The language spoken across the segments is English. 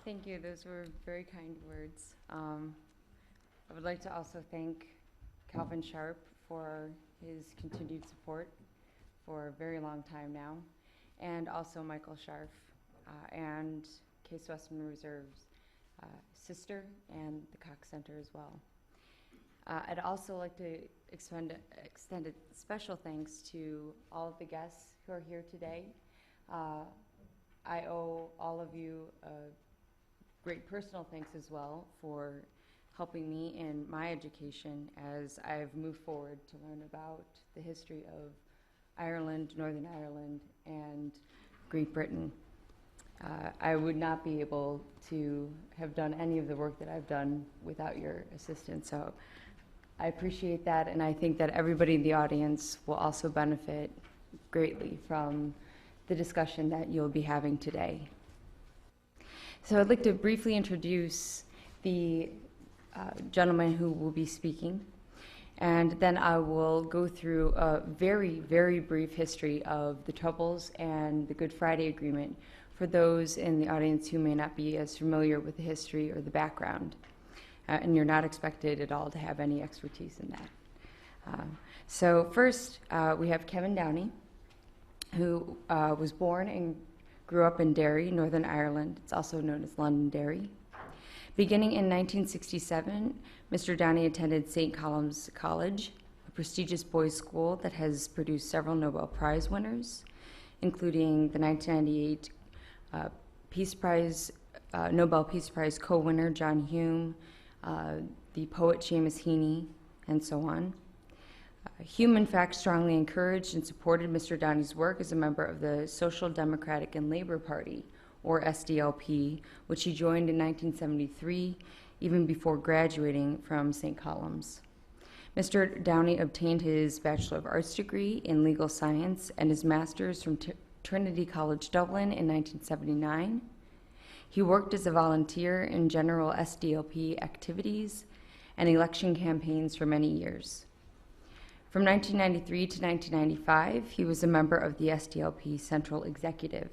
Thank you. Those were very kind words. I would like to also thank Calvin Sharp for his continued support for a very long time now, and also Michael Scharf and Case Western Reserve's sister and the Cox Center as well. I'd also like to extend a special thanks to all of the guests who are here today. I owe all of you a great personal thanks as well for helping me in my education as I've moved forward to learn about the history of Ireland, Northern Ireland, and Great Britain. I would not be able to have done any of the work that I've done without your assistance, so I appreciate that, and I think that everybody in the audience will also benefit greatly from the discussion that you'll be having today. So I'd like to briefly introduce the gentleman who will be speaking, and then I will go through a very, very brief history of the Troubles and the Good Friday Agreement for those in the audience who may not be as familiar with the history or the background. And you're not expected at all to have any expertise in that. So first, we have Kevin Downey, who was born and grew up in Derry, Northern Ireland. It's also known as Londonderry. Beginning in 1967, Mr. Downey attended St. Columb's College, a prestigious boys' school that has produced several Nobel Prize winners, including the 1998 Nobel Peace Prize co-winner John Hume, the poet Seamus Heaney, and so on. Hume, in fact, strongly encouraged and supported Mr. Downey's work as a member of the Social Democratic and Labor Party, or SDLP, which he joined in 1973, even before graduating from St. Columb's. Mr. Downey obtained his Bachelor of Arts degree in legal science and his master's from Trinity College Dublin in 1979. He worked as a volunteer in general SDLP activities and election campaigns for many years. From 1993 to 1995, he was a member of the SDLP Central Executive.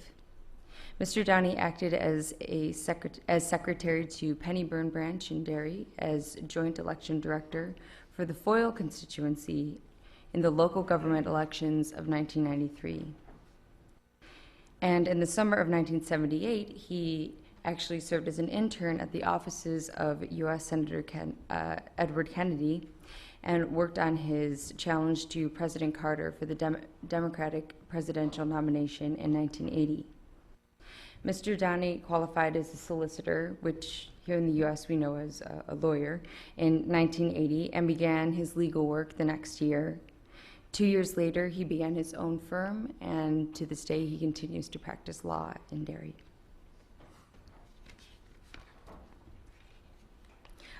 Mr. Downey acted as secretary to Pennyburn Branch in Derry, as joint election director for the Foyle constituency in the local government elections of 1993. And in the summer of 1978, he actually served as an intern at the offices of U.S. Senator Edward Kennedy and worked on his challenge to President Carter for the Democratic presidential nomination in 1980. Mr. Downey qualified as a solicitor, which here in the U.S. we know as a lawyer, in 1980 and began his legal work the next year. 2 years later, he began his own firm, and to this day, he continues to practice law in Derry.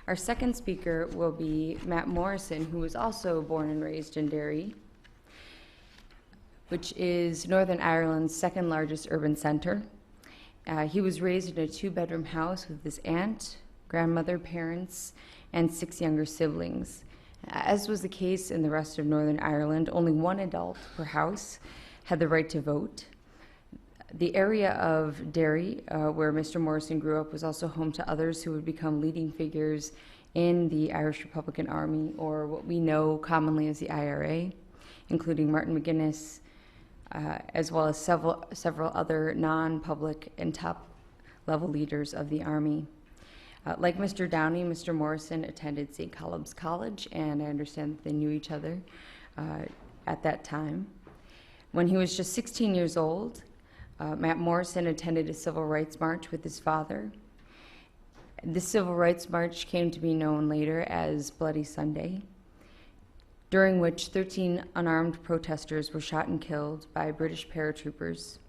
Our second speaker will be Matt Morrison, who was also born and raised in Derry, which is Northern Ireland's second largest urban center. He was raised in a two-bedroom house with his aunt, grandmother, parents, and 6 younger siblings. As was the case in the rest of Northern Ireland, only one adult per house had the right to vote. The area of Derry, where Mr. Morrison grew up, was also home to others who would become leading figures in the Irish Republican Army, or what we know commonly as the IRA, including Martin McGuinness, as well as several other non-public and top-level leaders of the Army. Like Mr. Downey, Mr. Morrison attended St. Columb's College, and I understand that they knew each other at that time. When he was just 16 years old, Matt Morrison attended a civil rights march with his father. This civil rights march came to be known later as Bloody Sunday, during which 13 unarmed protesters were shot and killed by British paratroopers.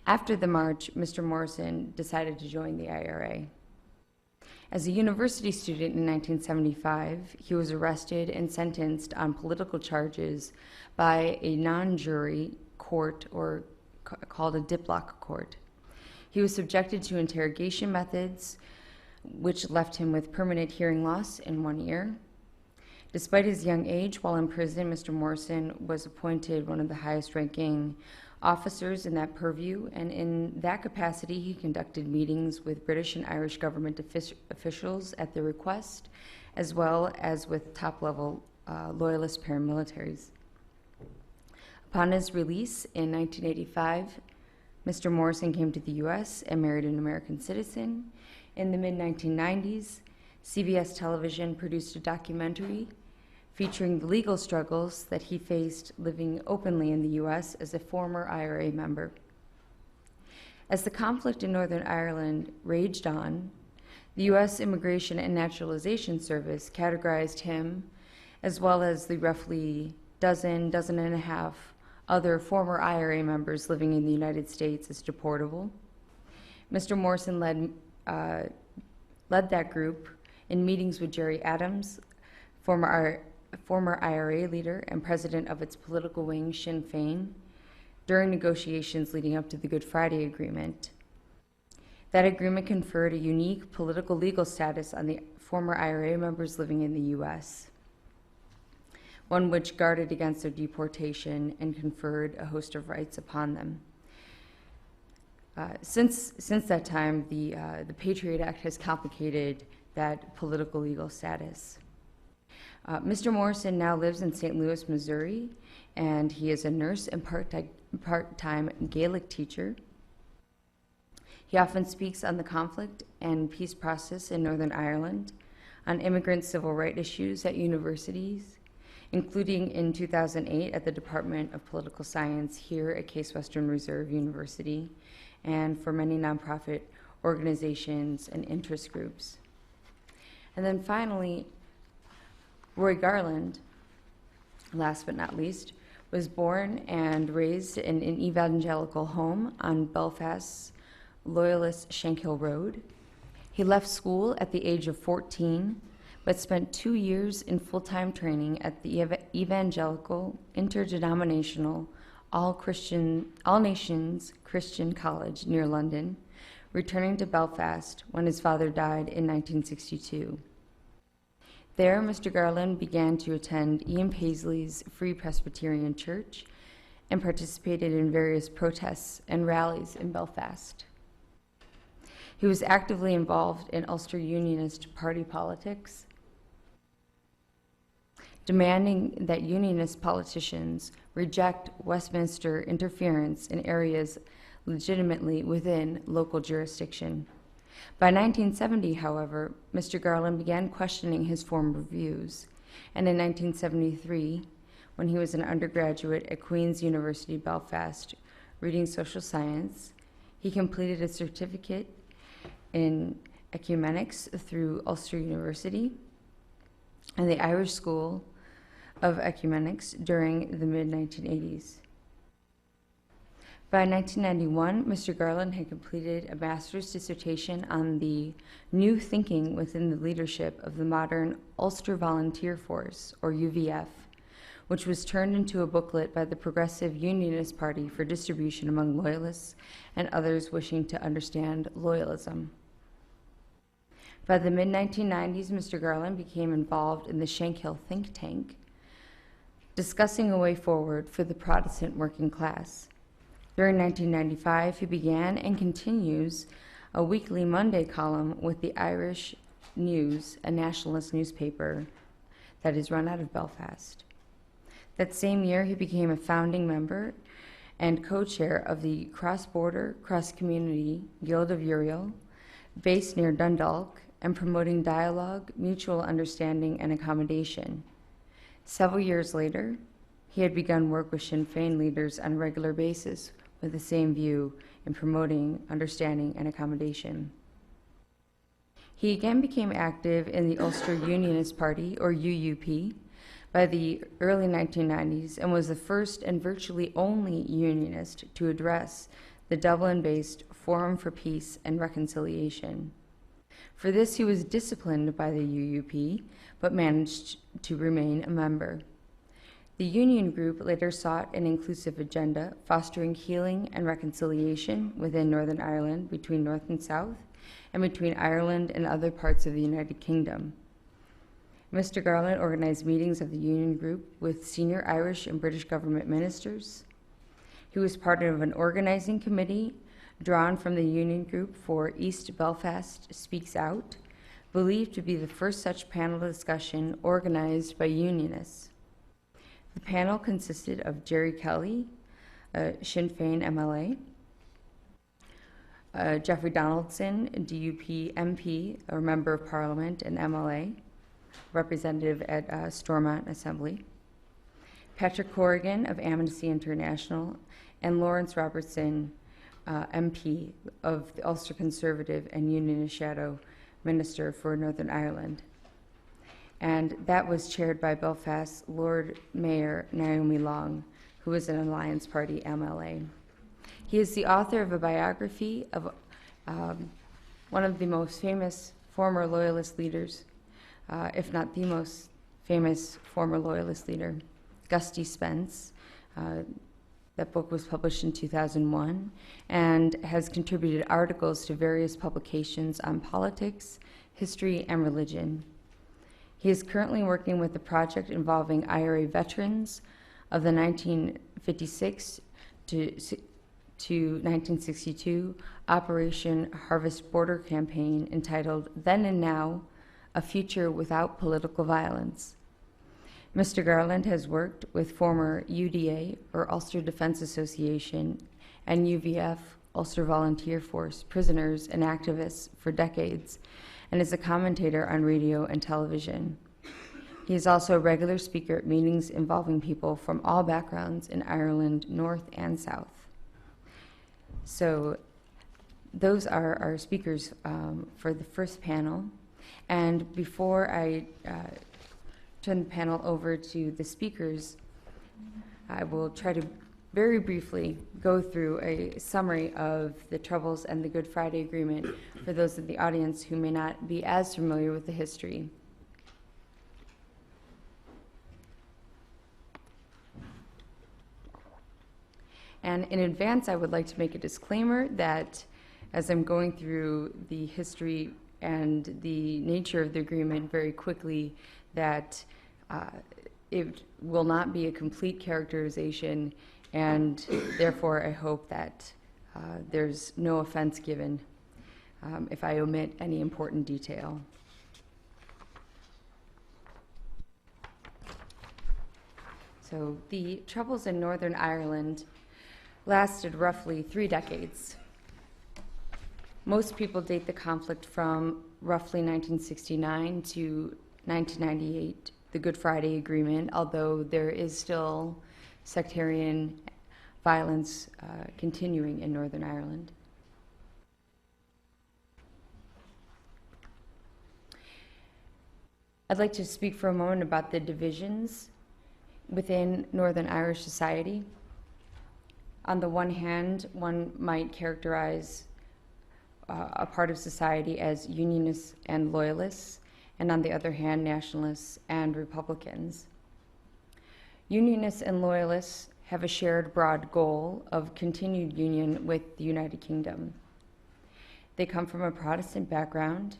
After the march, Mr. Morrison decided to join the IRA. As a university student in 1975, he was arrested and sentenced on political charges by a non-jury court, or called a diplock court. He was subjected to interrogation methods, which left him with permanent hearing loss in 1 ear. Despite his young age, while in prison, Mr. Morrison was appointed one of the highest-ranking officers in that purview, and in that capacity, he conducted meetings with British and Irish government officials at their request, as well as with top-level Loyalist paramilitaries. Upon his release in 1985, Mr. Morrison came to the U.S. and married an American citizen. In the mid-1990s, CBS television produced a documentary featuring the legal struggles that he faced living openly in the U.S. as a former IRA member. As the conflict in Northern Ireland raged on, the U.S. Immigration and Naturalization Service categorized him, as well as the roughly dozen and a half other former IRA members living in the United States, as deportable. Mr. Morrison led that group in meetings with Jerry Adams, former IRA leader and president of its political wing, Sinn Féin, during negotiations leading up to the Good Friday Agreement. That agreement conferred a unique political legal status on the former IRA members living in the U.S., one which guarded against their deportation and conferred a host of rights upon them. Since that time, the Patriot Act has complicated that political legal status. Mr. Morrison now lives in St. Louis, Missouri, and he is a nurse and part-time Gaelic teacher. He often speaks on the conflict and peace process in Northern Ireland, on immigrant civil rights issues at universities, including in 2008 at the Department of Political Science here at Case Western Reserve University, and for many nonprofit organizations and interest groups. And then finally, Roy Garland, last but not least, was born and raised in an evangelical home on Belfast's Loyalist Shankill Road. He left school at the age of 14, but spent 2 years in full-time training at the Evangelical Interdenominational All Nations Christian College near London, returning to Belfast when his father died in 1962. There, Mr. Garland began to attend Ian Paisley's Free Presbyterian Church and participated in various protests and rallies in Belfast. He was actively involved in Ulster Unionist party politics, demanding that Unionist politicians reject Westminster interference in areas legitimately within local jurisdiction. By 1970, however, Mr. Garland began questioning his former views, and in 1973, when he was an undergraduate at Queen's University Belfast reading social science, he completed a certificate in ecumenics through Ulster University and the Irish School of Ecumenics during the mid-1980s. By 1991, Mr. Garland had completed a master's dissertation on the new thinking within the leadership of the modern Ulster Volunteer Force, or UVF, which was turned into a booklet by the Progressive Unionist Party for distribution among Loyalists and others wishing to understand Loyalism. By the mid-1990s, Mr. Garland became involved in the Shankill think tank, discussing a way forward for the Protestant working class. During 1995, he began and continues a weekly Monday column with the Irish News, a nationalist newspaper that is run out of Belfast. That same year, he became a founding member and co-chair of the Cross-Border, Cross-Community Guild of Uriel, based near Dundalk, and promoting dialogue, mutual understanding, and accommodation. Several years later, he had begun work with Sinn Féin leaders on a regular basis with the same view in promoting understanding and accommodation. He again became active in the Ulster Unionist Party, or UUP, by the early 1990s and was the first and virtually only Unionist to address the Dublin-based Forum for Peace and Reconciliation. For this, he was disciplined by the UUP, but managed to remain a member. The union group later sought an inclusive agenda, fostering healing and reconciliation within Northern Ireland between North and South, and between Ireland and other parts of the United Kingdom. Mr. Garland organized meetings of the union group with senior Irish and British government ministers. He was part of an organizing committee drawn from the Union Group for East Belfast Speaks Out, believed to be the first such panel discussion organized by Unionists. The panel consisted of Jerry Kelly, a Sinn Féin MLA, Jeffrey Donaldson, a DUP MP, or Member of Parliament and MLA, representative at Stormont Assembly, Patrick Corrigan of Amnesty International, and Lawrence Robertson, MP of the Ulster Conservative and Unionist Shadow Minister for Northern Ireland. And that was chaired by Belfast Lord Mayor Naomi Long, who was an Alliance Party MLA. He is the author of a biography of one of the most famous former Loyalist leaders, if not the most famous former Loyalist leader, Gusty Spence. That book was published in 2001 and has contributed articles to various publications on politics, history, and religion. He is currently working with a project involving IRA veterans of the 1956 to 1962 Operation Harvest Border campaign entitled Then and Now, A Future Without Political Violence. Mr. Garland has worked with former UDA, or Ulster Defense Association, and UVF, Ulster Volunteer Force, prisoners and activists for decades, and is a commentator on radio and television. He is also a regular speaker at meetings involving people from all backgrounds in Ireland, North and South. So those are our speakers for the first panel. And before I turn the panel over to the speakers, I will try to very briefly go through a summary of the Troubles and the Good Friday Agreement for those in the audience who may not be as familiar with the history. And in advance, I would like to make a disclaimer that as I'm going through the history and the nature of the agreement very quickly, that it will not be a complete characterization, and therefore I hope that there's no offense given if I omit any important detail. So the Troubles in Northern Ireland lasted roughly 3 decades. Most people date the conflict from roughly 1969 to 1998, the Good Friday Agreement, although there is still sectarian violence continuing in Northern Ireland. I'd like to speak for a moment about the divisions within Northern Irish society. On the one hand, one might characterize a part of society as Unionists and Loyalists, and on the other hand, Nationalists and Republicans. Unionists and Loyalists have a shared broad goal of continued union with the United Kingdom. They come from a Protestant background.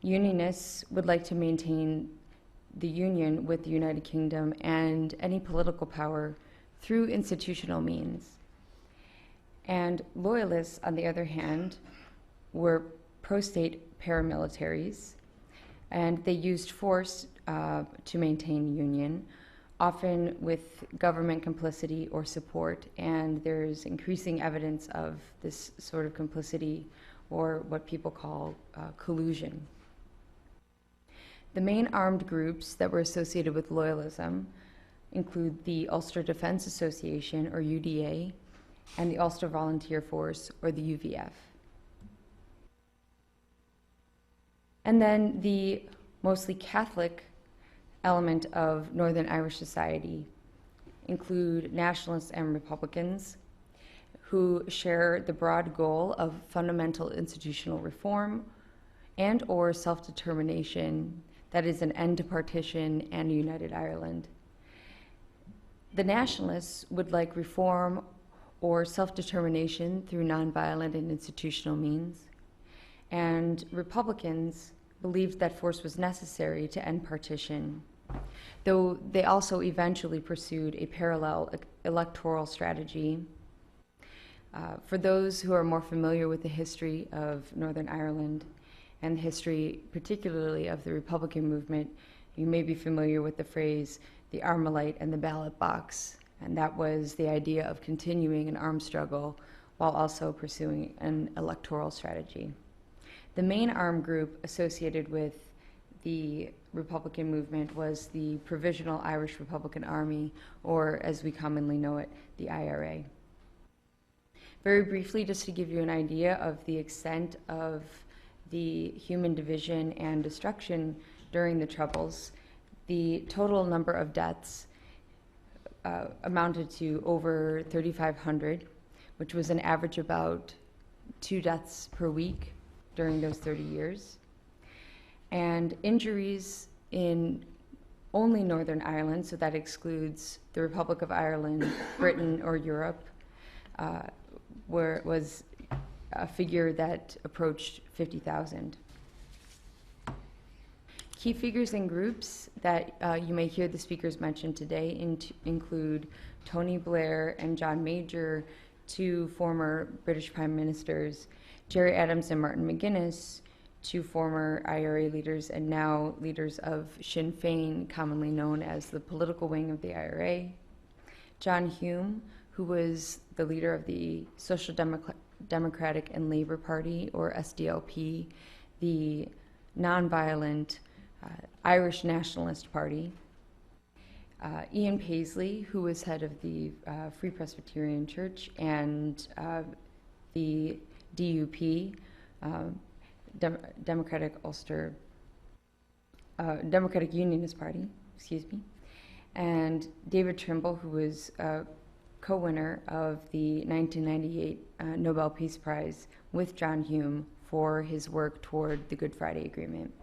Unionists would like to maintain the union with the United Kingdom and any political power through institutional means. And Loyalists, on the other hand, were pro-state paramilitaries, and they used force to maintain union, often with government complicity or support, and there's increasing evidence of this sort of complicity, or what people call collusion. The main armed groups that were associated with Loyalism include the Ulster Defense Association, or UDA, and the Ulster Volunteer Force, or the UVF. And then the mostly Catholic element of Northern Irish society include Nationalists and Republicans, who share the broad goal of fundamental institutional reform and or self-determination, that is, an end to partition and a united Ireland. The Nationalists would like reform or self-determination through nonviolent and institutional means, and Republicans believed that force was necessary to end partition though they also eventually pursued a parallel electoral strategy. For those who are more familiar with the history of Northern Ireland and the history particularly of the Republican movement, you may be familiar with the phrase, the Armalite and the ballot box, and that was the idea of continuing an armed struggle while also pursuing an electoral strategy. The main armed group associated with the Republican movement was the Provisional Irish Republican Army, or as we commonly know it, the IRA. Very briefly, just to give you an idea of the extent of the human division and destruction during the Troubles, the total number of deaths amounted to over 3,500, which was an average about 2 deaths per week during those 30 years. And injuries in only Northern Ireland, so that excludes the Republic of Ireland, Britain, or Europe, was a figure that approached 50,000. Key figures and groups that you may hear the speakers mention today include Tony Blair and John Major, 2 former British Prime Ministers, Gerry Adams and Martin McGuinness, 2 former IRA leaders and now leaders of Sinn Féin, commonly known as the political wing of the IRA, John Hume, who was the leader of the Social Democratic and Labour Party, or SDLP, the nonviolent Irish Nationalist Party, Ian Paisley, who was head of the Free Presbyterian Church, and the DUP, Democratic Unionist Party, excuse me, and David Trimble, who was co-winner of the 1998 Nobel Peace Prize with John Hume for his work toward the Good Friday Agreement.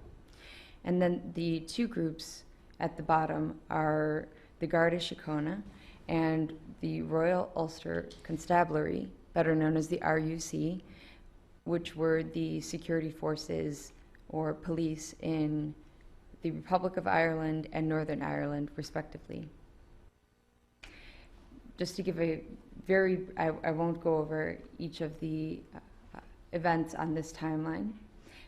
And then the 2 groups at the bottom are the Garda Síochána and the Royal Ulster Constabulary, better known as the RUC, which were the security forces or police in the Republic of Ireland and Northern Ireland, respectively. Just to give a I won't go over each of the events on this timeline,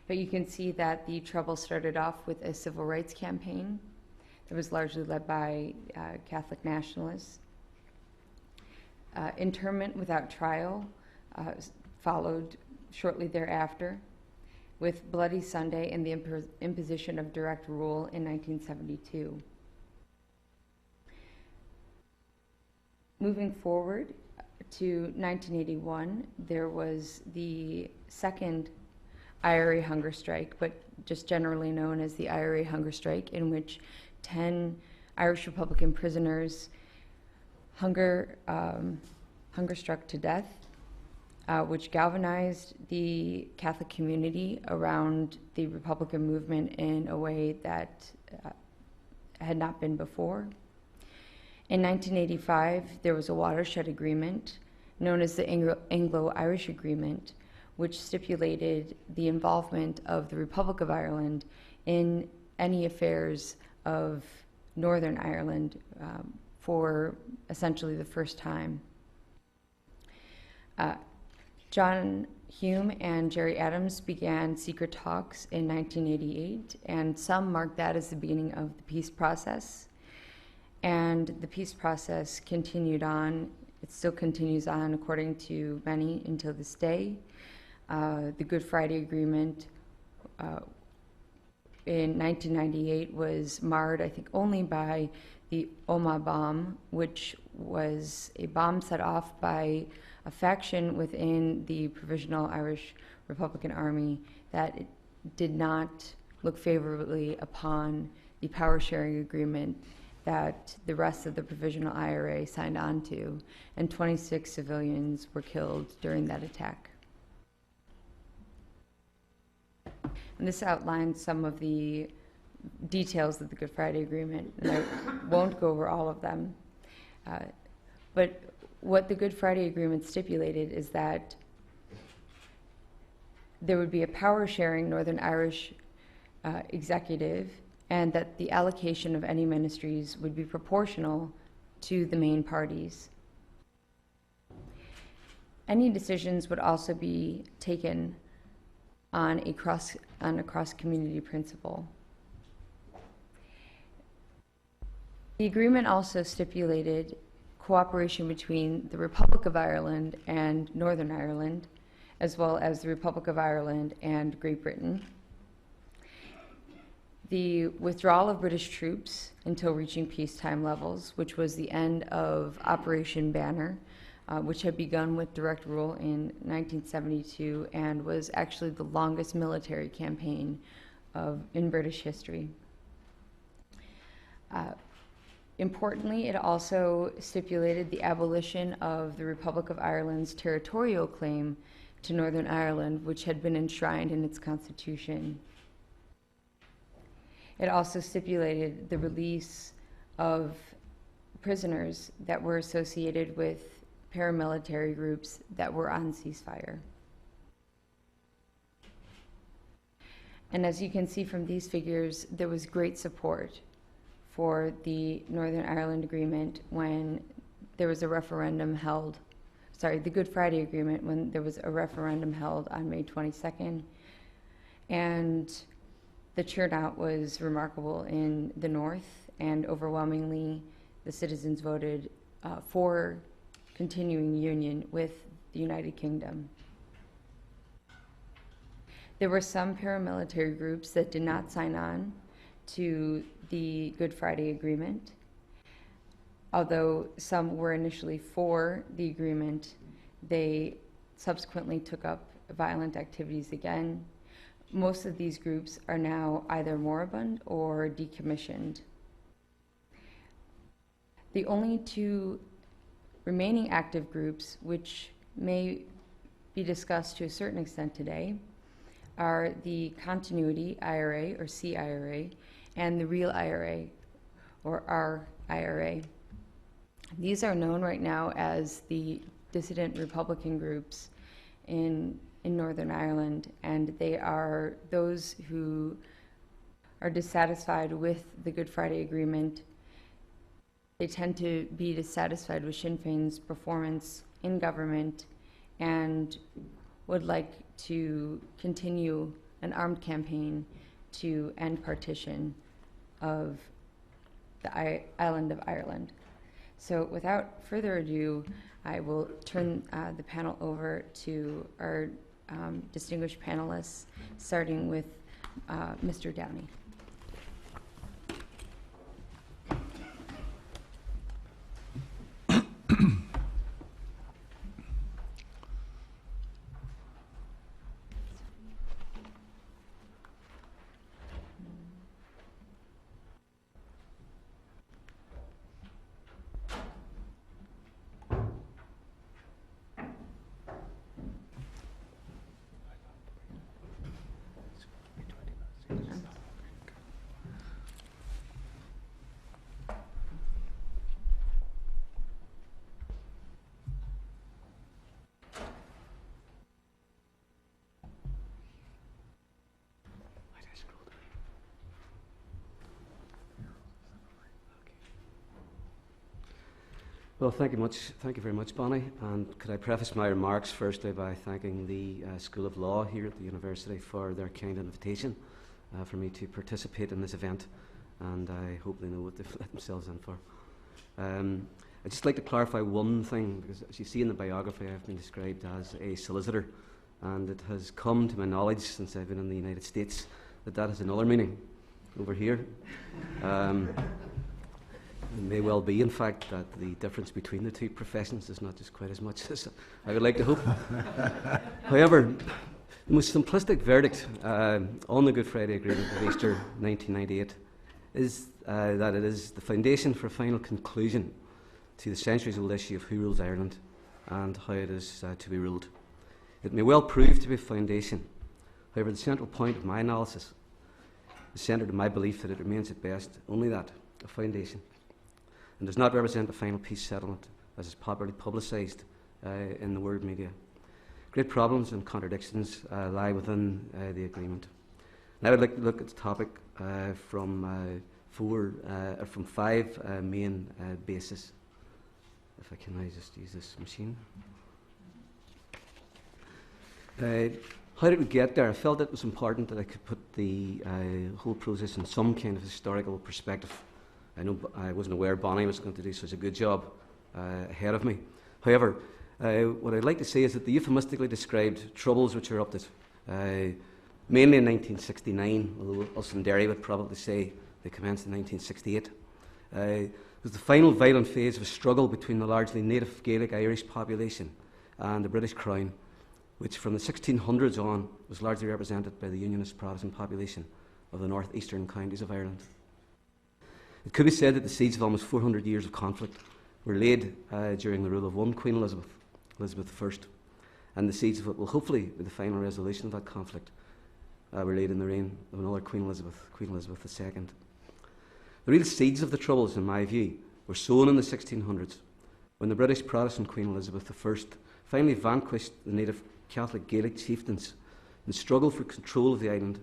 but you can see that the Troubles started off with a civil rights campaign that was largely led by Catholic nationalists. Internment without trial followed shortly thereafter, with Bloody Sunday and the imposition of direct rule in 1972. Moving forward to 1981, there was the second IRA hunger strike, but just generally known as the IRA hunger strike, in which 10 Irish Republican prisoners hunger struck to death, which galvanized the Catholic community around the Republican movement in a way that had not been before. In 1985, there was a watershed agreement known as the Anglo-Irish Agreement, which stipulated the involvement of the Republic of Ireland in any affairs of Northern Ireland for essentially the first time. John Hume and Gerry Adams began secret talks in 1988, and some marked that as the beginning of the peace process. And the peace process continued on. It still continues on, according to many, until this day. The Good Friday Agreement in 1998 was marred, I think, only by the Omagh bomb, which was a bomb set off by a faction within the Provisional Irish Republican Army that did not look favorably upon the power-sharing agreement that the rest of the Provisional IRA signed on to, and 26 civilians were killed during that attack. And this outlines some of the details of the Good Friday Agreement, and I won't go over all of them. But what the Good Friday Agreement stipulated is that there would be a power-sharing Northern Irish executive and that the allocation of any ministries would be proportional to the main parties. Any decisions would also be taken on a cross-community principle. The agreement also stipulated cooperation between the Republic of Ireland and Northern Ireland, as well as the Republic of Ireland and Great Britain. The withdrawal of British troops until reaching peacetime levels, which was the end of Operation Banner, which had begun with direct rule in 1972 and was actually the longest military campaign in British history. Importantly, it also stipulated the abolition of the Republic of Ireland's territorial claim to Northern Ireland, which had been enshrined in its constitution. It also stipulated the release of prisoners that were associated with paramilitary groups that were on ceasefire. And as you can see from these figures, there was great support for the Northern Ireland Agreement when there was a referendum held, the Good Friday Agreement, when there was a referendum held on May 22nd. And the turnout was remarkable in the North, and overwhelmingly the citizens voted for continuing union with the United Kingdom. There were some paramilitary groups that did not sign on to the Good Friday Agreement. Although some were initially for the agreement, they subsequently took up violent activities again. Most of these groups are now either moribund or decommissioned. The only two remaining active groups, which may be discussed to a certain extent today, are the Continuity IRA, or CIRA, and the Real IRA, or RIRA. These are known right now as the dissident Republican groups in Northern Ireland, and they are those who are dissatisfied with the Good Friday Agreement. They tend to be dissatisfied with Sinn Féin's performance in government and would like to continue an armed campaign to end partition of the island of Ireland. So without further ado, I will turn the panel over to our distinguished panelists, starting with Mr. Downey. Well, thank you very much, Bonnie. And could I preface my remarks firstly by thanking the School of Law here at the University for their kind invitation for me to participate in this event, and I hope they know what they've let themselves in for. I'd just like to clarify one thing, because as you see in the biography, I've been described as a solicitor, and it has come to my knowledge since I've been in the United States that that has another meaning over here. It may well be, in fact, that the difference between the two professions is not just quite as much as I would like to hope. However, the most simplistic verdict on the Good Friday Agreement of Easter 1998 is that it is the foundation for a final conclusion to the centuries-old issue of who rules Ireland and how it is to be ruled. It may well prove to be a foundation. However, the central point of my analysis is centred in my belief that it remains at best only that, a foundation, and does not represent a final peace settlement as is popularly publicised in the word media. Great problems and contradictions lie within the agreement. And I would like to look at the topic from five main bases. If I can now just use this machine. How did we get there? I felt it was important that I could put the whole process in some kind of historical perspective. I know I wasn't aware Bonnie was going to do such a good job ahead of me. However, what I'd like to say is that the euphemistically described troubles which erupted, mainly in 1969, although us in Derry would probably say they commenced in 1968, was the final violent phase of a struggle between the largely native Gaelic Irish population and the British Crown, which from the 1600s on was largely represented by the Unionist Protestant population of the northeastern counties of Ireland. It could be said that the seeds of almost 400 years of conflict were laid during the rule of one Queen Elizabeth, Elizabeth I, and the seeds of what will hopefully be the final resolution of that conflict were laid in the reign of another Queen Elizabeth II. The real seeds of the troubles, in my view, were sown in the 1600s when the British Protestant Queen Elizabeth I finally vanquished the native Catholic Gaelic chieftains in the struggle for control of the island.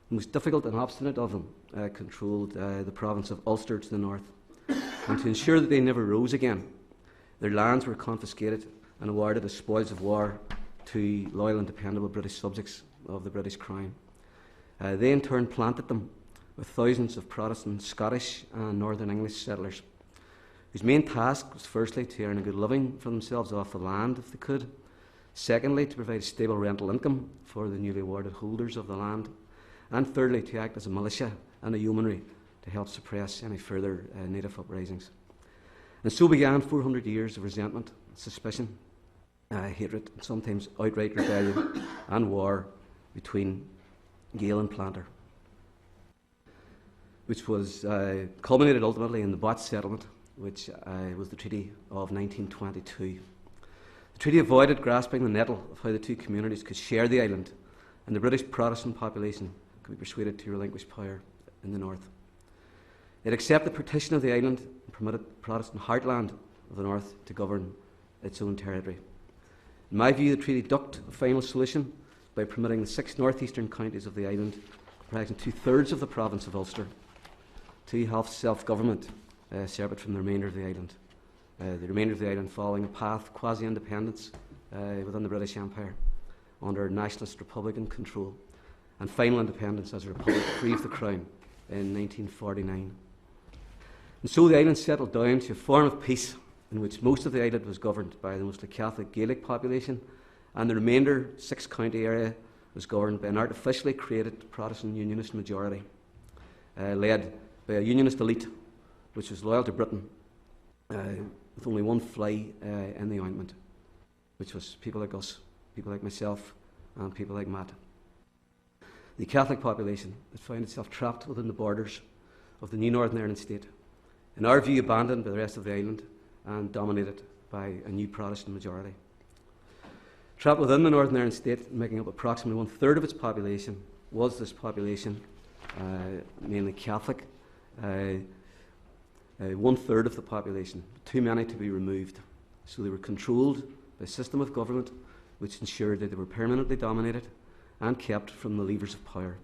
The most difficult and obstinate of them controlled the province of Ulster to the north, and to ensure that they never rose again, their lands were confiscated and awarded as spoils of war to loyal and dependable British subjects of the British Crown. They in turn planted them with thousands of Protestant, Scottish and Northern English settlers, whose main task was firstly to earn a good living for themselves off the land if they could, secondly to provide a stable rental income for the newly awarded holders of the land, and thirdly to act as a militia and a yeomanry to help suppress any further native uprisings. And so began 400 years of resentment, suspicion, hatred, and sometimes outright rebellion and war between Gael and Planter, which was culminated ultimately in the Botch Settlement, which was the Treaty of 1922. The treaty avoided grasping the nettle of how the two communities could share the island, and the British Protestant population could be persuaded to relinquish power in the north. It accepted partition of the island and permitted the Protestant heartland of the north to govern its own territory. In my view, the treaty ducked a final solution by permitting the 6 northeastern counties of the island, comprising 2/3 of the province of Ulster, to have self-government separate from the remainder of the island. The remainder of the island following a path of quasi-independence within the British Empire under nationalist republican control, and final independence as a republic free of the Crown in 1949. And so the island settled down to a form of peace in which most of the island was governed by the mostly Catholic Gaelic population, and the remainder 6-county area was governed by an artificially created Protestant Unionist majority, led by a Unionist elite which was loyal to Britain, with only one fly in the ointment, which was people like us, people like myself, and people like Matt. The Catholic population that found itself trapped within the borders of the new Northern Ireland state, in our view abandoned by the rest of the island and dominated by a new Protestant majority. Trapped within the Northern Ireland state, making up approximately 1/3 of its population, was this population, mainly Catholic, 1/3 of the population, too many to be removed. So they were controlled by a system of government which ensured that they were permanently dominated and kept from the levers of power.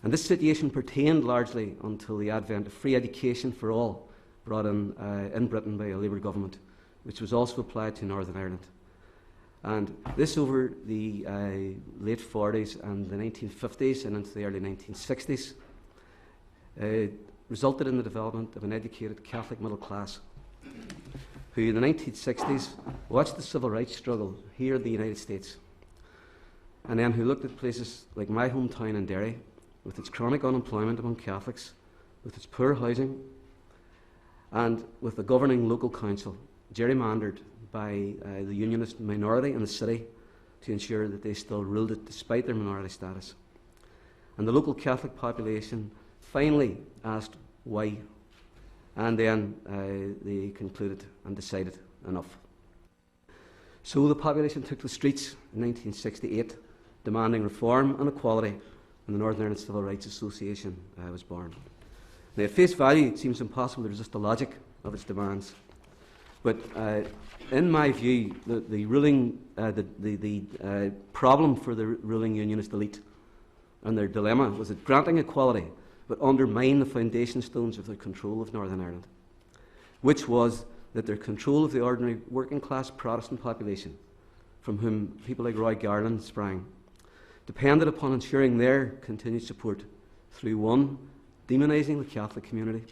And this situation pertained largely until the advent of free education for all, brought in Britain by a Labour government, which was also applied to Northern Ireland. And this over the late 40s and the 1950s and into the early 1960s resulted in the development of an educated Catholic middle class who in the 1960s watched the civil rights struggle here in the United States, and then who looked at places like my hometown in Derry, with its chronic unemployment among Catholics, with its poor housing, and with the governing local council gerrymandered by the Unionist minority in the city to ensure that they still ruled it despite their minority status. And the local Catholic population finally asked why, and then they concluded and decided enough. So the population took to the streets in 1968, demanding reform and equality, and the Northern Ireland Civil Rights Association was born. Now, at face value, it seems impossible to resist the logic of its demands. But in my view, the problem for the ruling Unionist elite and their dilemma was that granting equality would undermine the foundation stones of their control of Northern Ireland, which was that their control of the ordinary working class Protestant population, from whom people like Roy Garland sprang, depended upon ensuring their continued support through, one, demonising the Catholic community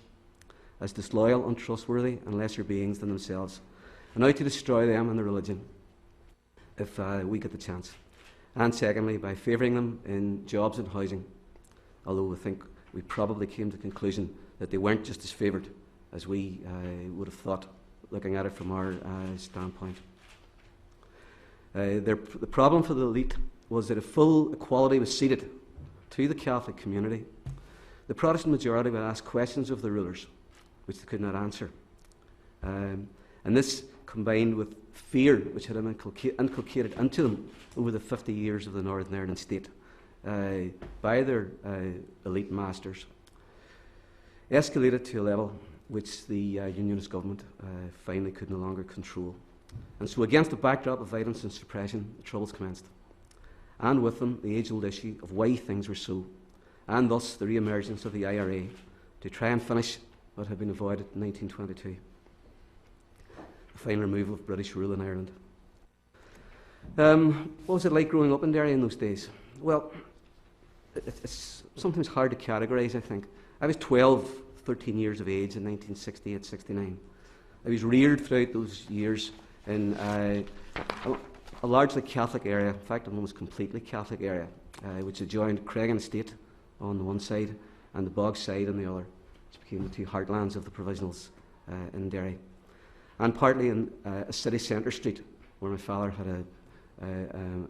as disloyal, untrustworthy and lesser beings than themselves, and out to destroy them and their religion if we get the chance. And secondly, by favouring them in jobs and housing, although I think we probably came to the conclusion that they weren't just as favoured as we would have thought, looking at it from our standpoint. The problem for the elite was that if full equality was ceded to the Catholic community, the Protestant majority would ask questions of the rulers, which they could not answer. And this, combined with fear which had been inculcated into them over the 50 years of the Northern Ireland state by their elite masters, escalated to a level which the Unionist government finally could no longer control. And so, against the backdrop of violence and suppression, the Troubles commenced. And with them, the age-old issue of why things were so, and thus the re-emergence of the IRA to try and finish what had been avoided in 1922, the final removal of British rule in Ireland. What was it like growing up in Derry in those days? Well, it's sometimes hard to categorise, I think. I was 12, 13 years of age in 1968-69. I was reared throughout those years in a largely Catholic area, in fact, an almost completely Catholic area, which adjoined Cregan Estate on the one side and the Bog side on the other, which became the two heartlands of the Provisionals in Derry. And partly in a city centre street where my father had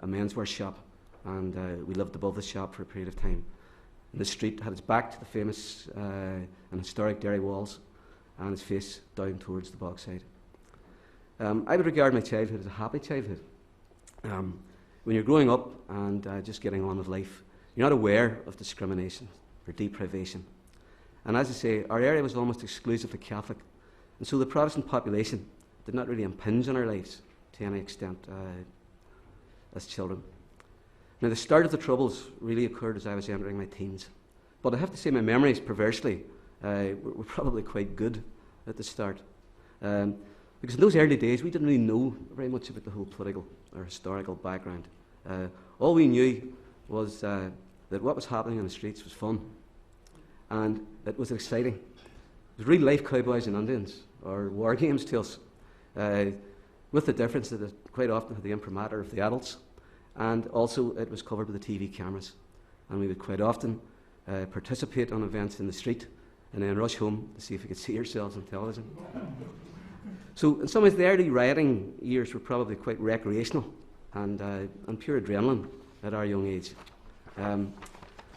a menswear shop, and we lived above the shop for a period of time. And the street had its back to the famous and historic Derry walls, and its face down towards the Bog side. I would regard my childhood as a happy childhood. When you're growing up and just getting on with life, you're not aware of discrimination or deprivation. And as I say, our area was almost exclusively Catholic, and so the Protestant population did not really impinge on our lives to any extent as children. Now, the start of the Troubles really occurred as I was entering my teens. But I have to say my memories, perversely, were probably quite good at the start. Because in those early days, we didn't really know very much about the whole political or historical background. All we knew was that what was happening in the streets was fun, and it was exciting. It was real life cowboys and Indians, or war games to us, with the difference that it quite often had the imprimatur of the adults, and also it was covered with the TV cameras. And we would quite often participate on events in the street and then rush home to see if we could see ourselves on television. So in some ways, the early rioting years were probably quite recreational and pure adrenaline at our young age.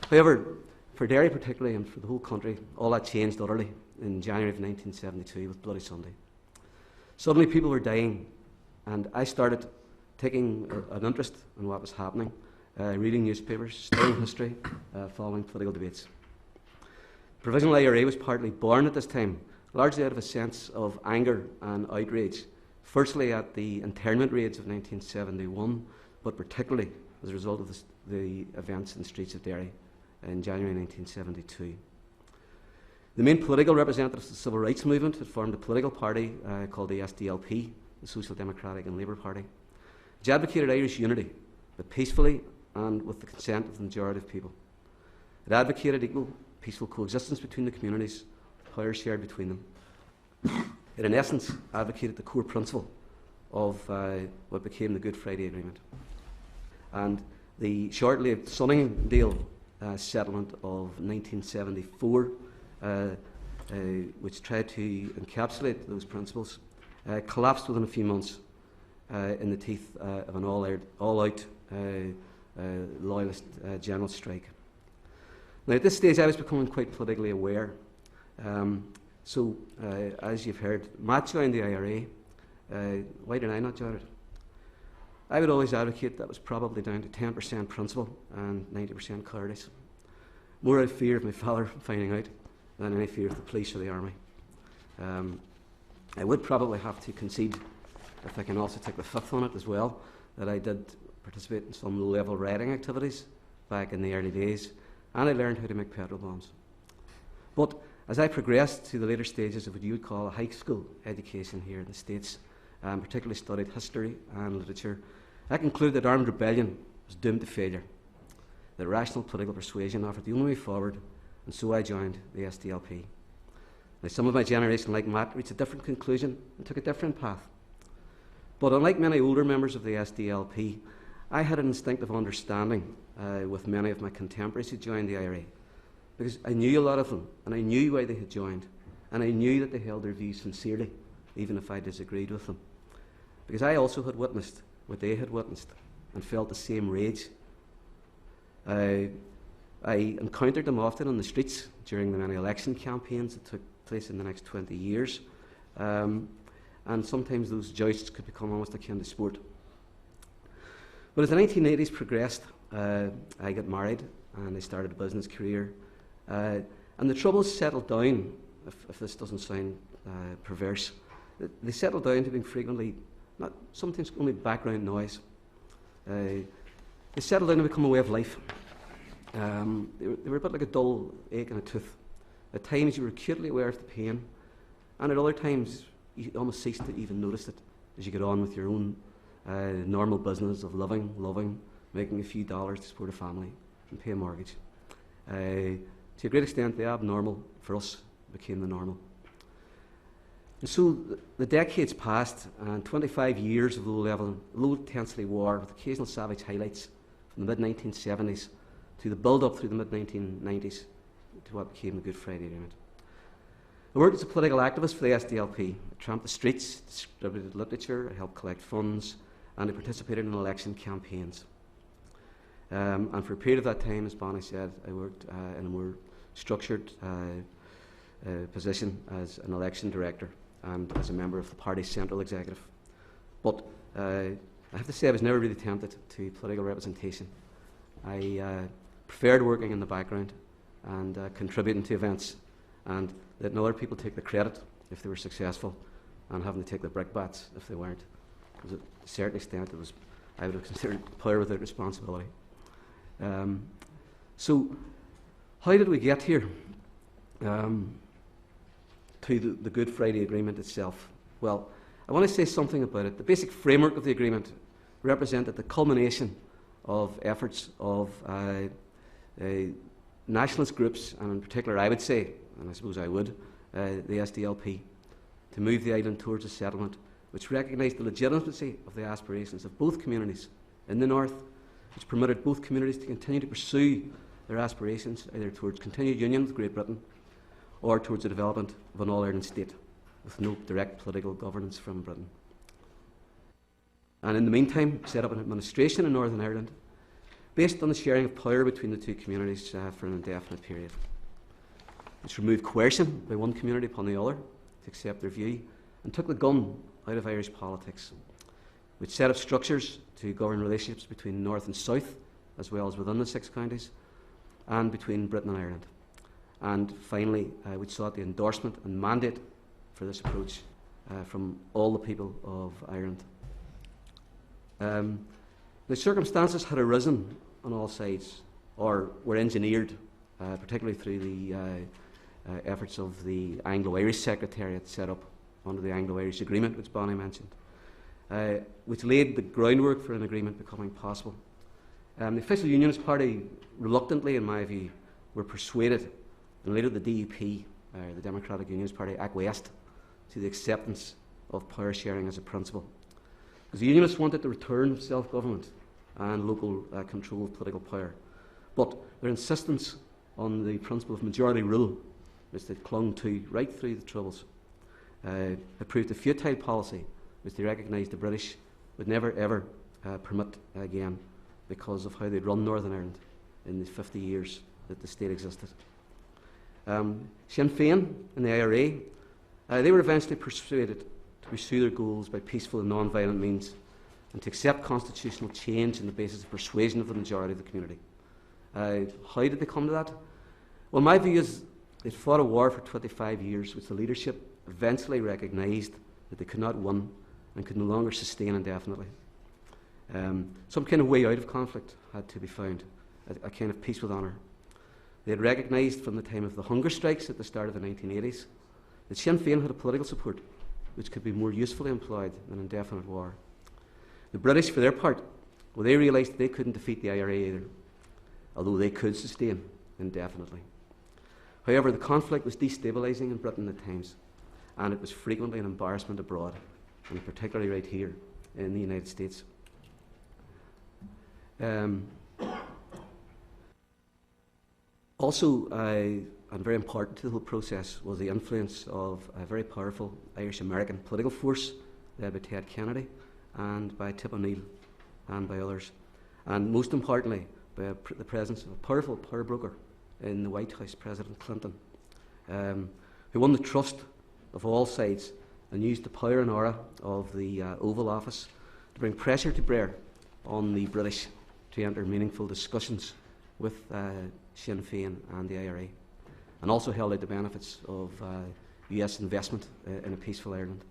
However, for Derry particularly, and for the whole country, all that changed utterly in January of 1972 with Bloody Sunday. Suddenly people were dying, and I started taking an interest in what was happening, reading newspapers, studying history, following political debates. Provisional IRA was partly born at this time, largely out of a sense of anger and outrage, firstly at the internment raids of 1971, but particularly as a result of the events in the streets of Derry in January 1972. The main political representatives of the civil rights movement had formed a political party called the SDLP, the Social Democratic and Labour Party, which advocated Irish unity, but peacefully and with the consent of the majority of people. It advocated equal, peaceful coexistence between the communities, power shared between them. It, in essence, advocated the core principle of what became the Good Friday Agreement. And the short-lived Sunningdale settlement of 1974, which tried to encapsulate those principles, collapsed within a few months in the teeth of an all-out Loyalist general strike. Now, at this stage, I was becoming quite politically aware. So, as you've heard, Matt joined the IRA. Why did I not join it? I would always advocate that was probably down to 10% principle and 90% cowardice. More out of fear of my father finding out than any fear of the police or the army. I would probably have to concede, if I can also take the fifth on it as well, that I did participate in some low-level rioting activities back in the early days, and I learned how to make petrol bombs. But as I progressed to the later stages of what you would call a high school education here in the States, and particularly studied history and literature, I concluded that armed rebellion was doomed to failure, that rational political persuasion offered the only way forward, and so I joined the SDLP. Now, some of my generation, like Matt, reached a different conclusion and took a different path. But unlike many older members of the SDLP, I had an instinctive understanding with many of my contemporaries who joined the IRA, because I knew a lot of them, and I knew why they had joined, and I knew that they held their views sincerely, even if I disagreed with them. Because I also had witnessed what they had witnessed, and felt the same rage. I encountered them often on the streets during the many election campaigns that took place in the next 20 years, and sometimes those jousts could become almost akin to sport. But as the 1980s progressed, I got married and I started a business career, and the troubles settled down, if this doesn't sound perverse, they settled down to being frequently, not sometimes only background noise. They settled down to become a way of life. They were a bit like a dull ache in a tooth. At times you were acutely aware of the pain, and at other times you almost ceased to even notice it as you get on with your own normal business of living, loving, making a few dollars to support a family and pay a mortgage. To a great extent, the abnormal for us became the normal. And so the decades passed, and 25 years of low-intensity war with occasional savage highlights from the mid-1970s to the build-up through the mid-1990s to what became the Good Friday Agreement. I worked as a political activist for the SDLP. I tramped the streets, distributed literature, I helped collect funds, and I participated in election campaigns. And for a period of that time, as Bonnie said, I worked in a more structured position as an election director and as a member of the party's central executive. But I have to say I was never really tempted to political representation. I preferred working in the background and contributing to events, and letting other people take the credit if they were successful, and having to take the brickbats if they weren't. Because to a certain extent, I would have considered power without responsibility. So, how did we get here to the Good Friday Agreement itself? Well, I want to say something about it. The basic framework of the agreement represented the culmination of efforts of nationalist groups, and in particular I would say, and I suppose I would, the SDLP, to move the island towards a settlement which recognised the legitimacy of the aspirations of both communities in the north, which permitted both communities to continue to pursue their aspirations either towards continued union with Great Britain or towards the development of an all-Ireland state with no direct political governance from Britain. And in the meantime, set up an administration in Northern Ireland based on the sharing of power between the two communities for an indefinite period, which removed coercion by one community upon the other to accept their view, and took the gun out of Irish politics, which set up structures to govern relationships between North and South, as well as within the 6 counties, and between Britain and Ireland. And finally, which sought the endorsement and mandate for this approach from all the people of Ireland. The circumstances had arisen on all sides, or were engineered, particularly through the efforts of the Anglo-Irish Secretariat set up under the Anglo-Irish Agreement, which Bonnie mentioned, which laid the groundwork for an agreement becoming possible. The official Unionist Party, reluctantly in my view, were persuaded, and later the DUP, the Democratic Unionist Party, acquiesced to the acceptance of power sharing as a principle. Because the Unionists wanted the return of self-government and local control of political power. But their insistence on the principle of majority rule, which they clung to right through the Troubles, had proved a futile policy which they recognised the British would never ever permit again, because of how they'd run Northern Ireland in the 50 years that the state existed. Sinn Féin and the IRA, they were eventually persuaded to pursue their goals by peaceful and non-violent means, and to accept constitutional change on the basis of persuasion of the majority of the community. How did they come to that? Well, my view is they'd fought a war for 25 years, which the leadership eventually recognised that they could not win and could no longer sustain indefinitely. Some kind of way out of conflict had to be found. a kind of peace with honour. They had recognised from the time of the hunger strikes at the start of the 1980s that Sinn Féin had a political support which could be more usefully employed than indefinite war. The British, for their part, well, they realised they couldn't defeat the IRA either, although they could sustain indefinitely. However, the conflict was destabilising in Britain at times, and it was frequently an embarrassment abroad, and particularly right here in the United States. Also, and very important to the whole process, was the influence of a very powerful Irish-American political force led by Ted Kennedy and by Tip O'Neill and by others. And most importantly, by the presence of a powerful power broker in the White House, President Clinton, who won the trust of all sides and used the power and aura of the Oval Office to bring pressure to bear on the British to enter meaningful discussions with Sinn Féin and the IRA, and also held out the benefits of US investment in a peaceful Ireland.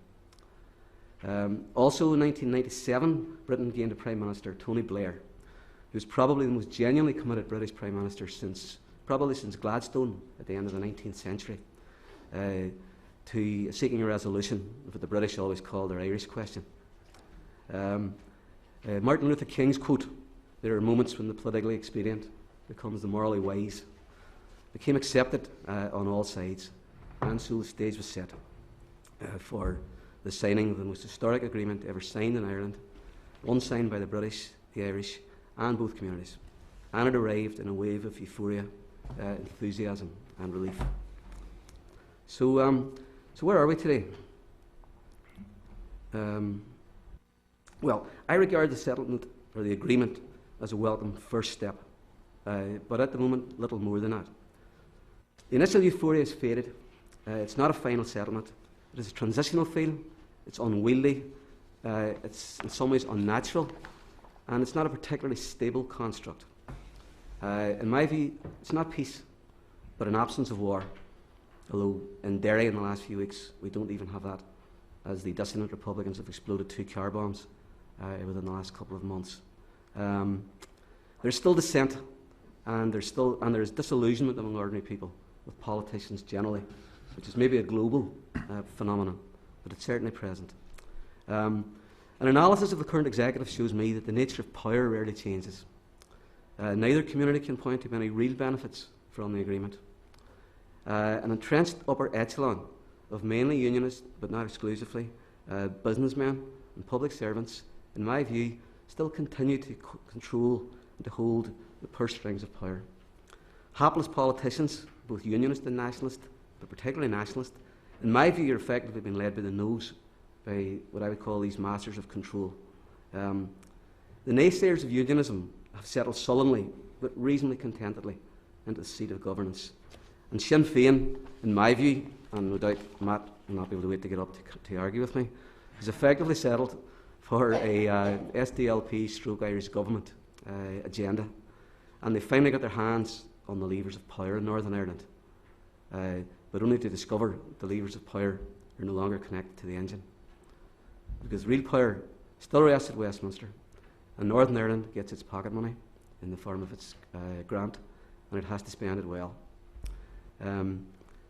Also in 1997, Britain gained a Prime Minister, Tony Blair, who was probably the most genuinely committed British Prime Minister since Gladstone at the end of the 19th century, to seeking a resolution of what the British always called their Irish question. Martin Luther King's quote, "There are moments when the politically expedient becomes the morally wise," became accepted on all sides, and so the stage was set for the signing of the most historic agreement ever signed in Ireland, one signed by the British, the Irish, and both communities. And it arrived in a wave of euphoria, enthusiasm, and relief. So where are we today? Well, I regard the settlement or the agreement as a welcome first step, but at the moment, little more than that. The initial euphoria has faded. It's not a final settlement. It is a transitional feel. It's unwieldy. It's in some ways unnatural, and it's not a particularly stable construct. In my view, it's not peace, but an absence of war. Although in Derry in the last few weeks, we don't even have that, as the dissident Republicans have exploded 2 car bombs within the last couple of months. There's still dissent, and there's disillusionment among ordinary people with politicians generally, which is maybe a global phenomenon, but it's certainly present. An analysis of the current executive shows me that the nature of power rarely changes. Neither community can point to many real benefits from the agreement. An entrenched upper echelon of mainly Unionist, but not exclusively, businessmen and public servants, in my view, still continue to control and to hold the purse strings of power. Hapless politicians, both Unionist and Nationalist, but particularly Nationalist, in my view, are effectively being led by the nose by what I would call these masters of control. The naysayers of Unionism have settled sullenly, but reasonably contentedly, into the seat of governance. And Sinn Féin, in my view, and no doubt Matt will not be able to wait to get up to argue with me, is effectively settled for a SDLP/Irish government agenda, and they finally got their hands on the levers of power in Northern Ireland, but only to discover the levers of power are no longer connected to the engine, because real power still rests at Westminster, and Northern Ireland gets its pocket money in the form of its grant, and it has to spend it well.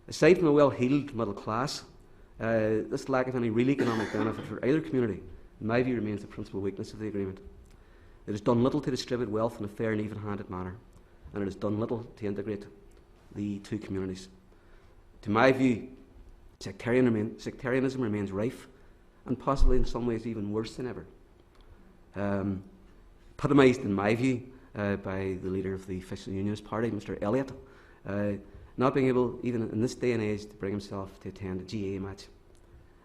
Aside from a well-heeled middle class, this lack of any real economic benefit for either community, in my view, remains the principal weakness of the agreement. It has done little to distribute wealth in a fair and even-handed manner, and it has done little to integrate the two communities. To my view, sectarianism remains rife, and possibly in some ways even worse than ever. Epitomised, in my view, by the leader of the official Unionist Party, Mr. Elliott, not being able, even in this day and age, to bring himself to attend a GA match,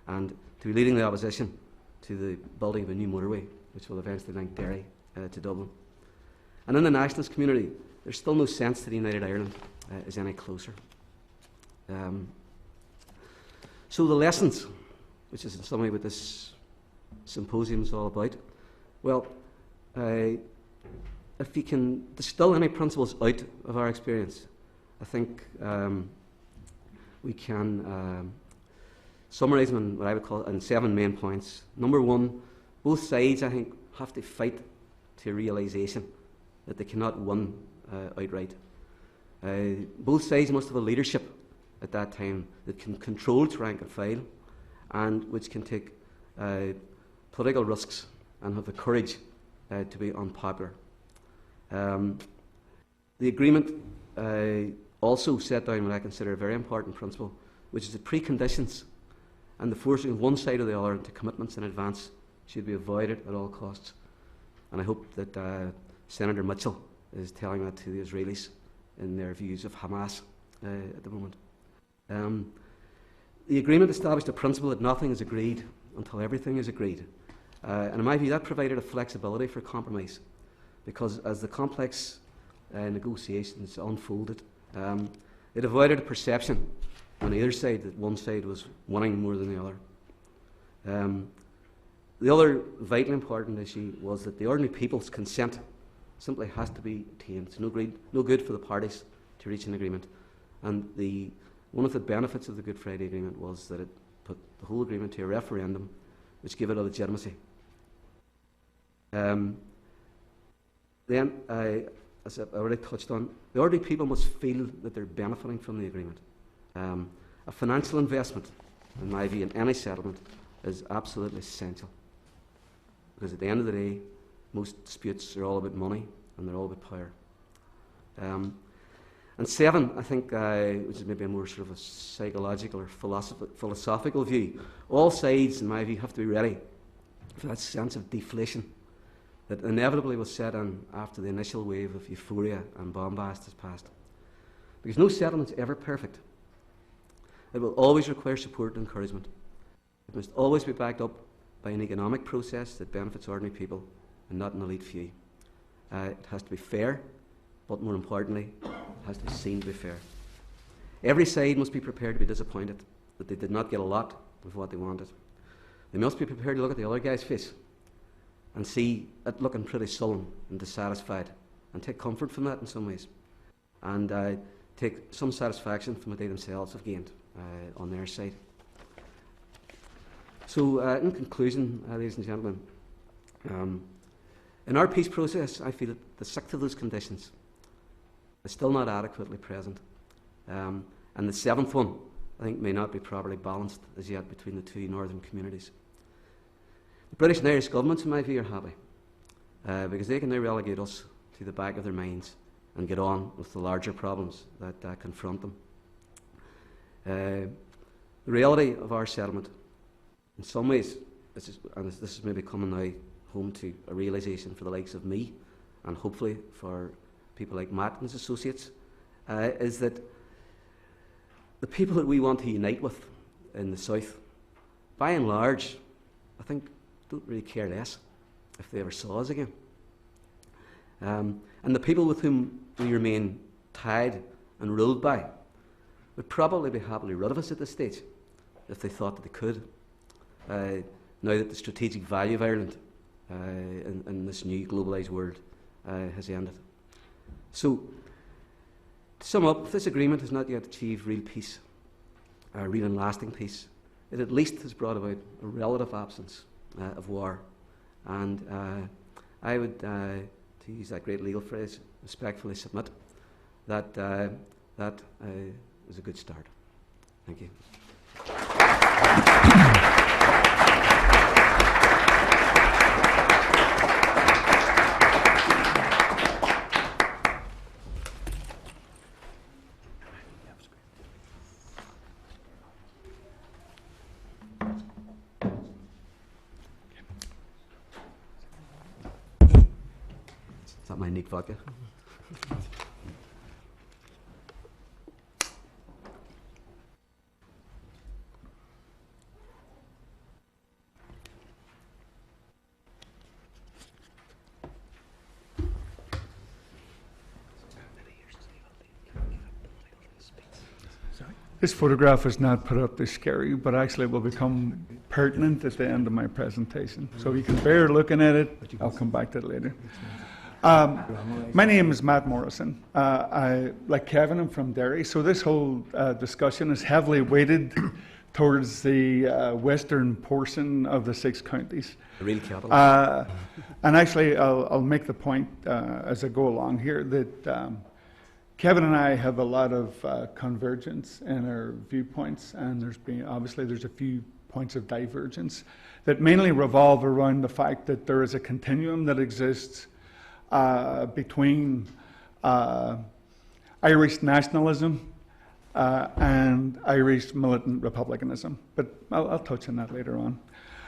and to be leading the opposition to the building of a new motorway, which will eventually link Derry to Dublin. And in the nationalist community, there's still no sense that United Ireland is any closer. So the lessons, which is in some way what this symposium is all about, well, if you can distill any principles out of our experience, I think we can summarise them in what I would call in 7 main points. Number 1, both sides, I think, have to fight to a realisation that they cannot win outright. Both sides must have a leadership at that time that can control its rank and file, and which can take political risks and have the courage to be unpopular. The agreement also set down what I consider a very important principle, which is that preconditions and the forcing of one side or the other into commitments in advance should be avoided at all costs. And I hope that Senator Mitchell is telling that to the Israelis in their views of Hamas at the moment. The agreement established a principle that nothing is agreed until everything is agreed. And in my view, that provided a flexibility for compromise, because as the complex negotiations unfolded, it avoided a perception on either side that one side was winning more than the other. The other vitally important issue was that the ordinary people's consent simply has to be attained. It's no good for the parties to reach an agreement. And one of the benefits of the Good Friday Agreement was that it put the whole agreement to a referendum, which gave it a legitimacy. Then, as I already touched on, the ordinary people must feel that they're benefiting from the agreement. A financial investment, in my view, in any settlement is absolutely essential. Because at the end of the day, most disputes are all about money and they're all about power. And 7, I think, which is maybe a more sort of a psychological or philosophical view, all sides, in my view, have to be ready for that sense of deflation that inevitably will set in after the initial wave of euphoria and bombast has passed. Because no settlement is ever perfect. It will always require support and encouragement. It must always be backed up by an economic process that benefits ordinary people and not an elite few. It has to be fair, but more importantly, it has to be seen to be fair. Every side must be prepared to be disappointed that they did not get a lot of what they wanted. They must be prepared to look at the other guy's face and see it looking pretty sullen and dissatisfied, and take comfort from that in some ways, and take some satisfaction from what they themselves have gained on their side. So, in conclusion, ladies and gentlemen, in our peace process, I feel that the 6th of those conditions is still not adequately present, and the 7th one, I think, may not be properly balanced as yet between the two northern communities. The British and Irish governments, in my view, are happy because they can now relegate us to the back of their minds and get on with the larger problems that confront them. The reality of our settlement, in some ways, this is maybe coming now home to a realisation for the likes of me, and hopefully for people like Matt and his associates, is that the people that we want to unite with in the South, by and large, I think, don't really care less if they ever saw us again. And the people with whom we remain tied and ruled by would probably be happily rid of us at this stage if they thought that they could, now that the strategic value of Ireland in this new globalised world has ended. So, to sum up, if this agreement has not yet achieved real peace, real and lasting peace, it at least has brought about a relative absence of war. And I would, to use that great legal phrase, respectfully submit that that is a good start. Thank you. Is that my neat vodka? This photograph is not put up to scare you, but actually will become pertinent at the end of my presentation. So you can bear looking at it. I'll come back to it later. My name is Matt Morrison. Like Kevin, I'm from Derry. So this whole discussion is heavily weighted towards the western portion of the 6 counties. The real capital. And actually, I'll make the point as I go along here that Kevin and I have a lot of convergence in our viewpoints, and there's a few points of divergence that mainly revolve around the fact that there is a continuum that exists between Irish nationalism and Irish militant republicanism. But I'll touch on that later on.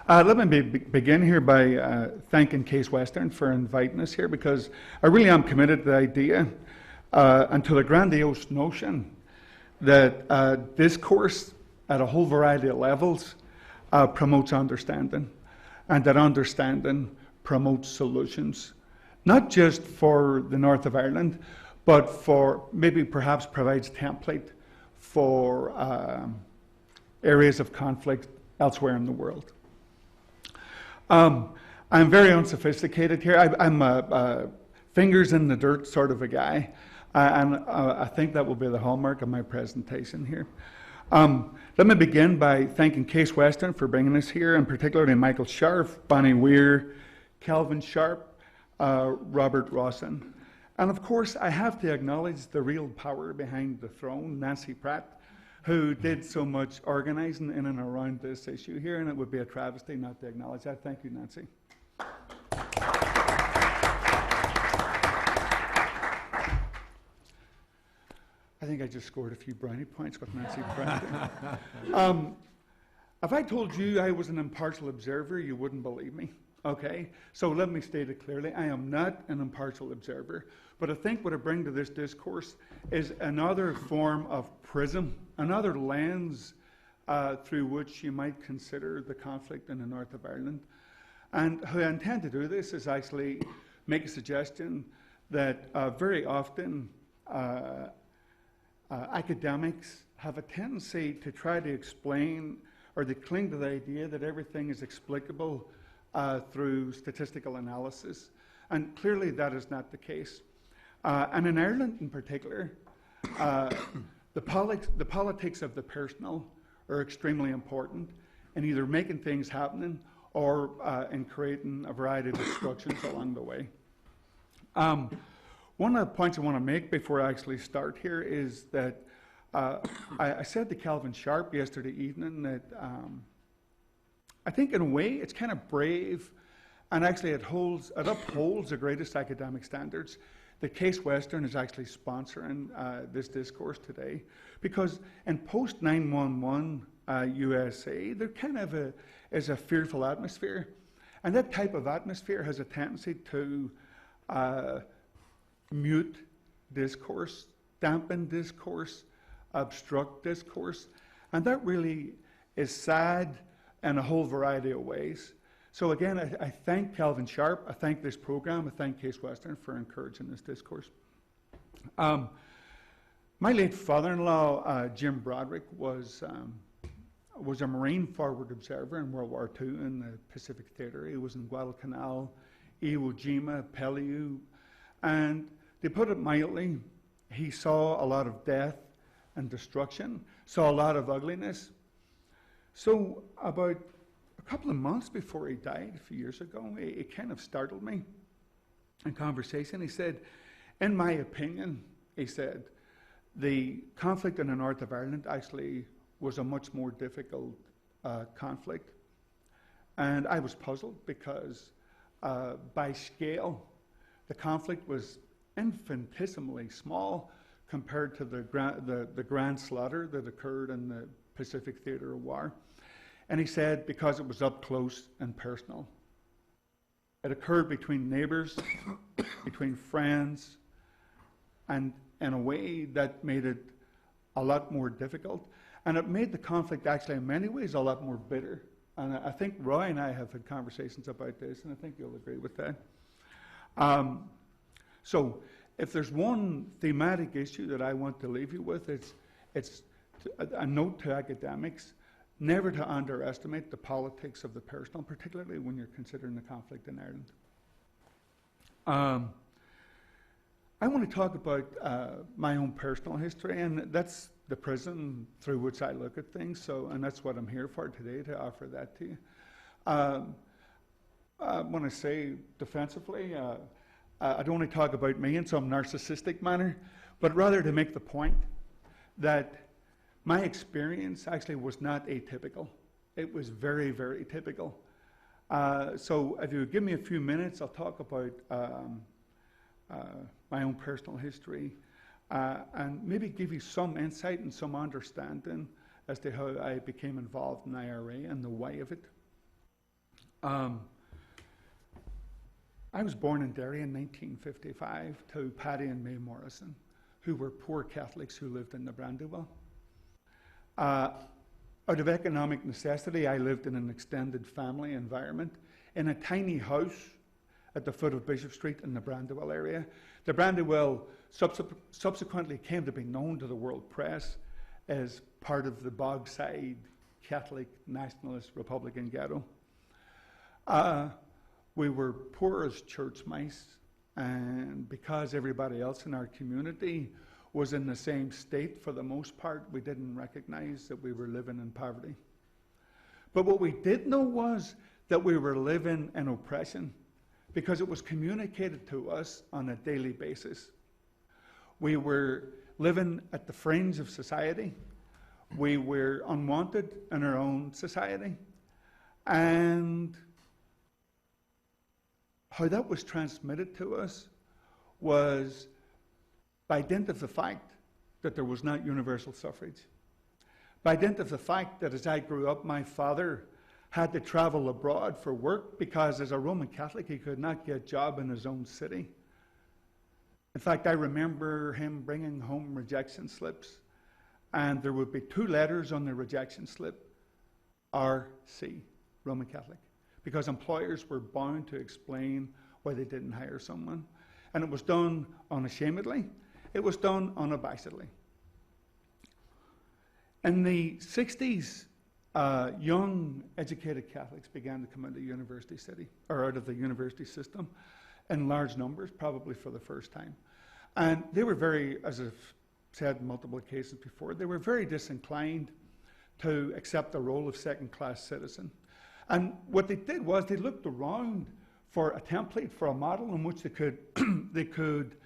Let me begin here by thanking Case Western for inviting us here, because I really am committed to the idea and to the grandiose notion that discourse at a whole variety of levels promotes understanding, and that understanding promotes solutions, not just for the north of Ireland, but for perhaps provides template for areas of conflict elsewhere in the world. I'm very unsophisticated here. I'm a fingers in the dirt sort of a guy, and I think that will be the hallmark of my presentation here. Let me begin by thanking Case Western for bringing us here, and particularly Michael Scharf, Bonnie Weir, Calvin Sharp, Robert Rawson. And of course, I have to acknowledge the real power behind the throne, Nancy Pratt, who did so much organizing in and around this issue here, and it would be a travesty not to acknowledge that. Thank you, Nancy. I think I just scored a few brownie points with Nancy Pratt. If I told you I was an impartial observer, you wouldn't believe me. Okay, so let me state it clearly. I am not an impartial observer, but I think what I bring to this discourse is another form of prism, another lens through which you might consider the conflict in the north of Ireland. And how I intend to do this is actually make a suggestion that very often academics have a tendency to try to explain, or they cling to the idea that everything is explicable through statistical analysis. And clearly that is not the case. And in Ireland in particular, the politics of the personal are extremely important in either making things happen or in creating a variety of destructions along the way. One of the points I want to make before I actually start here is that I said to Calvin Sharp yesterday evening that I think in a way it's kind of brave, and actually it upholds the greatest academic standards that Case Western is actually sponsoring this discourse today, because in post 9/11 USA there kind of is a fearful atmosphere, and that type of atmosphere has a tendency to mute discourse, dampen discourse, obstruct discourse, and that really is sad in a whole variety of ways. So again, I thank Calvin Sharp, I thank this program, I thank Case Western for encouraging this discourse. My late father-in-law, Jim Broderick, was a Marine forward observer in World War II in the Pacific Theater. He was in Guadalcanal, Iwo Jima, Peleliu, and to put it mildly, he saw a lot of death and destruction, saw a lot of ugliness. So about a couple of months before he died a few years ago, it kind of startled me in conversation. He said, in my opinion, he said, the conflict in the north of Ireland actually was a much more difficult conflict. And I was puzzled because by scale, the conflict was infinitesimally small compared to the grand slaughter that occurred in the Pacific Theater of War. And he said because it was up close and personal. It occurred between neighbors, between friends, and in a way that made it a lot more difficult. And it made the conflict actually in many ways a lot more bitter. And I think Roy and I have had conversations about this, and I think you'll agree with that. So if there's one thematic issue that I want to leave you with, it's a note to academics, never to underestimate the politics of the personal, particularly when you're considering the conflict in Ireland. I want to talk about my own personal history, and that's the prism through which I look at things. So, and that's what I'm here for today, to offer that to you. When I say defensively, I don't want to talk about me in some narcissistic manner, but rather to make the point that my experience actually was not atypical. It was very, very typical. So if you would give me a few minutes, I'll talk about my own personal history and maybe give you some insight and some understanding as to how I became involved in IRA and the why of it. I was born in Derry in 1955 to Paddy and May Morrison, who were poor Catholics who lived in the Brandywell. Out of economic necessity, I lived in an extended family environment in a tiny house at the foot of Bishop Street in the Brandywell area. The Brandywell subsequently came to be known to the world press as part of the Bogside Catholic Nationalist Republican ghetto. We were poor as church mice, and because everybody else in our community was in the same state for the most part, we didn't recognize that we were living in poverty. But what we did know was that we were living in oppression, because it was communicated to us on a daily basis. We were living at the fringe of society. We were unwanted in our own society. And how that was transmitted to us was by dint of the fact that there was not universal suffrage. By dint of the fact that as I grew up, my father had to travel abroad for work because as a Roman Catholic, he could not get a job in his own city. In fact, I remember him bringing home rejection slips, and there would be 2 letters on the rejection slip, RC, Roman Catholic, because employers were bound to explain why they didn't hire someone. And it was done unashamedly. It was done unabashedly. In the 60s, young educated Catholics began to come into University City, or out of the university system, in large numbers, probably for the first time. And they were very, as I've said in multiple cases before, they were very disinclined to accept the role of second-class citizen. And what they did was they looked around for a template, for a model in which they could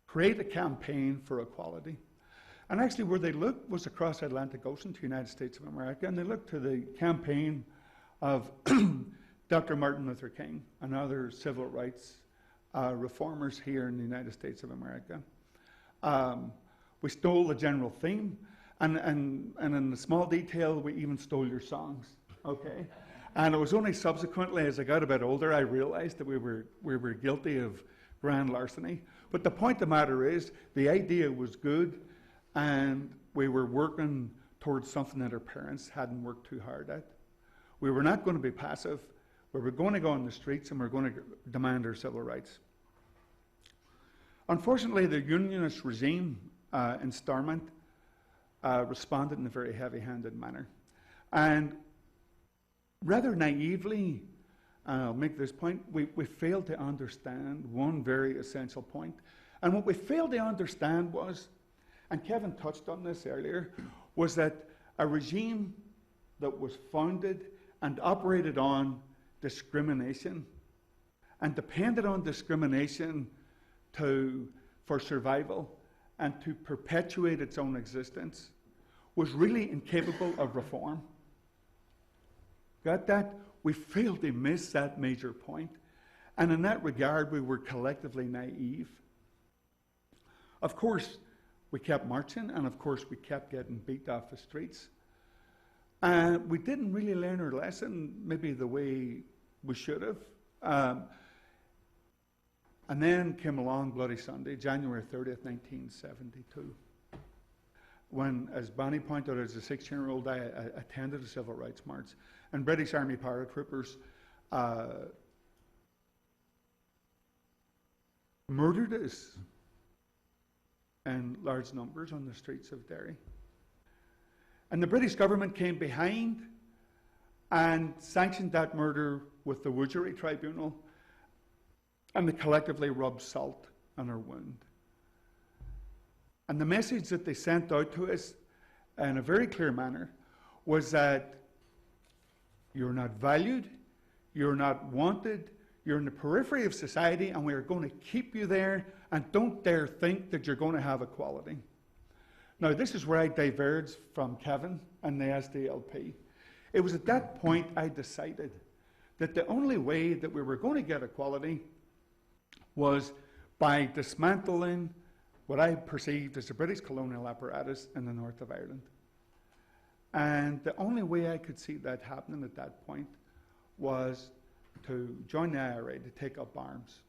create a campaign for equality. And actually where they looked was across the Atlantic Ocean to the United States of America, and they looked to the campaign of Dr. Martin Luther King and other civil rights reformers here in the United States of America. We stole the general theme, and in the small detail, we even stole your songs, okay? And it was only subsequently, as I got a bit older, I realized that we were guilty of grand larceny. But the point of the matter is, the idea was good, and we were working towards something that our parents hadn't worked too hard at. We were not going to be passive. We were going to go on the streets, and we were going to demand our civil rights. Unfortunately, the Unionist regime in Stormont responded in a very heavy-handed manner. And rather naively, I'll make this point, we failed to understand one very essential point. And what we failed to understand was, and Kevin touched on this earlier, was that a regime that was founded and operated on discrimination and depended on discrimination for survival and to perpetuate its own existence was really incapable of reform. Got that? We failed to miss that major point. And in that regard, we were collectively naive. Of course, we kept marching, and of course, we kept getting beat off the streets. And we didn't really learn our lesson maybe the way we should have. And then came along Bloody Sunday, January 30th, 1972. When, as Bonnie pointed out, as a 16-year-old, I attended a civil rights march. And British Army paratroopers murdered us in large numbers on the streets of Derry. And the British government came behind and sanctioned that murder with the Woodgery Tribunal, and they collectively rubbed salt on our wound. And the message that they sent out to us in a very clear manner was that you're not valued, you're not wanted, you're in the periphery of society, and we are going to keep you there, and don't dare think that you're going to have equality. Now, this is where I diverge from Kevin and the SDLP. It was at that point I decided that the only way that we were going to get equality was by dismantling what I perceived as the British colonial apparatus in the north of Ireland. And the only way I could see that happening at that point was to join the IRA, to take up arms.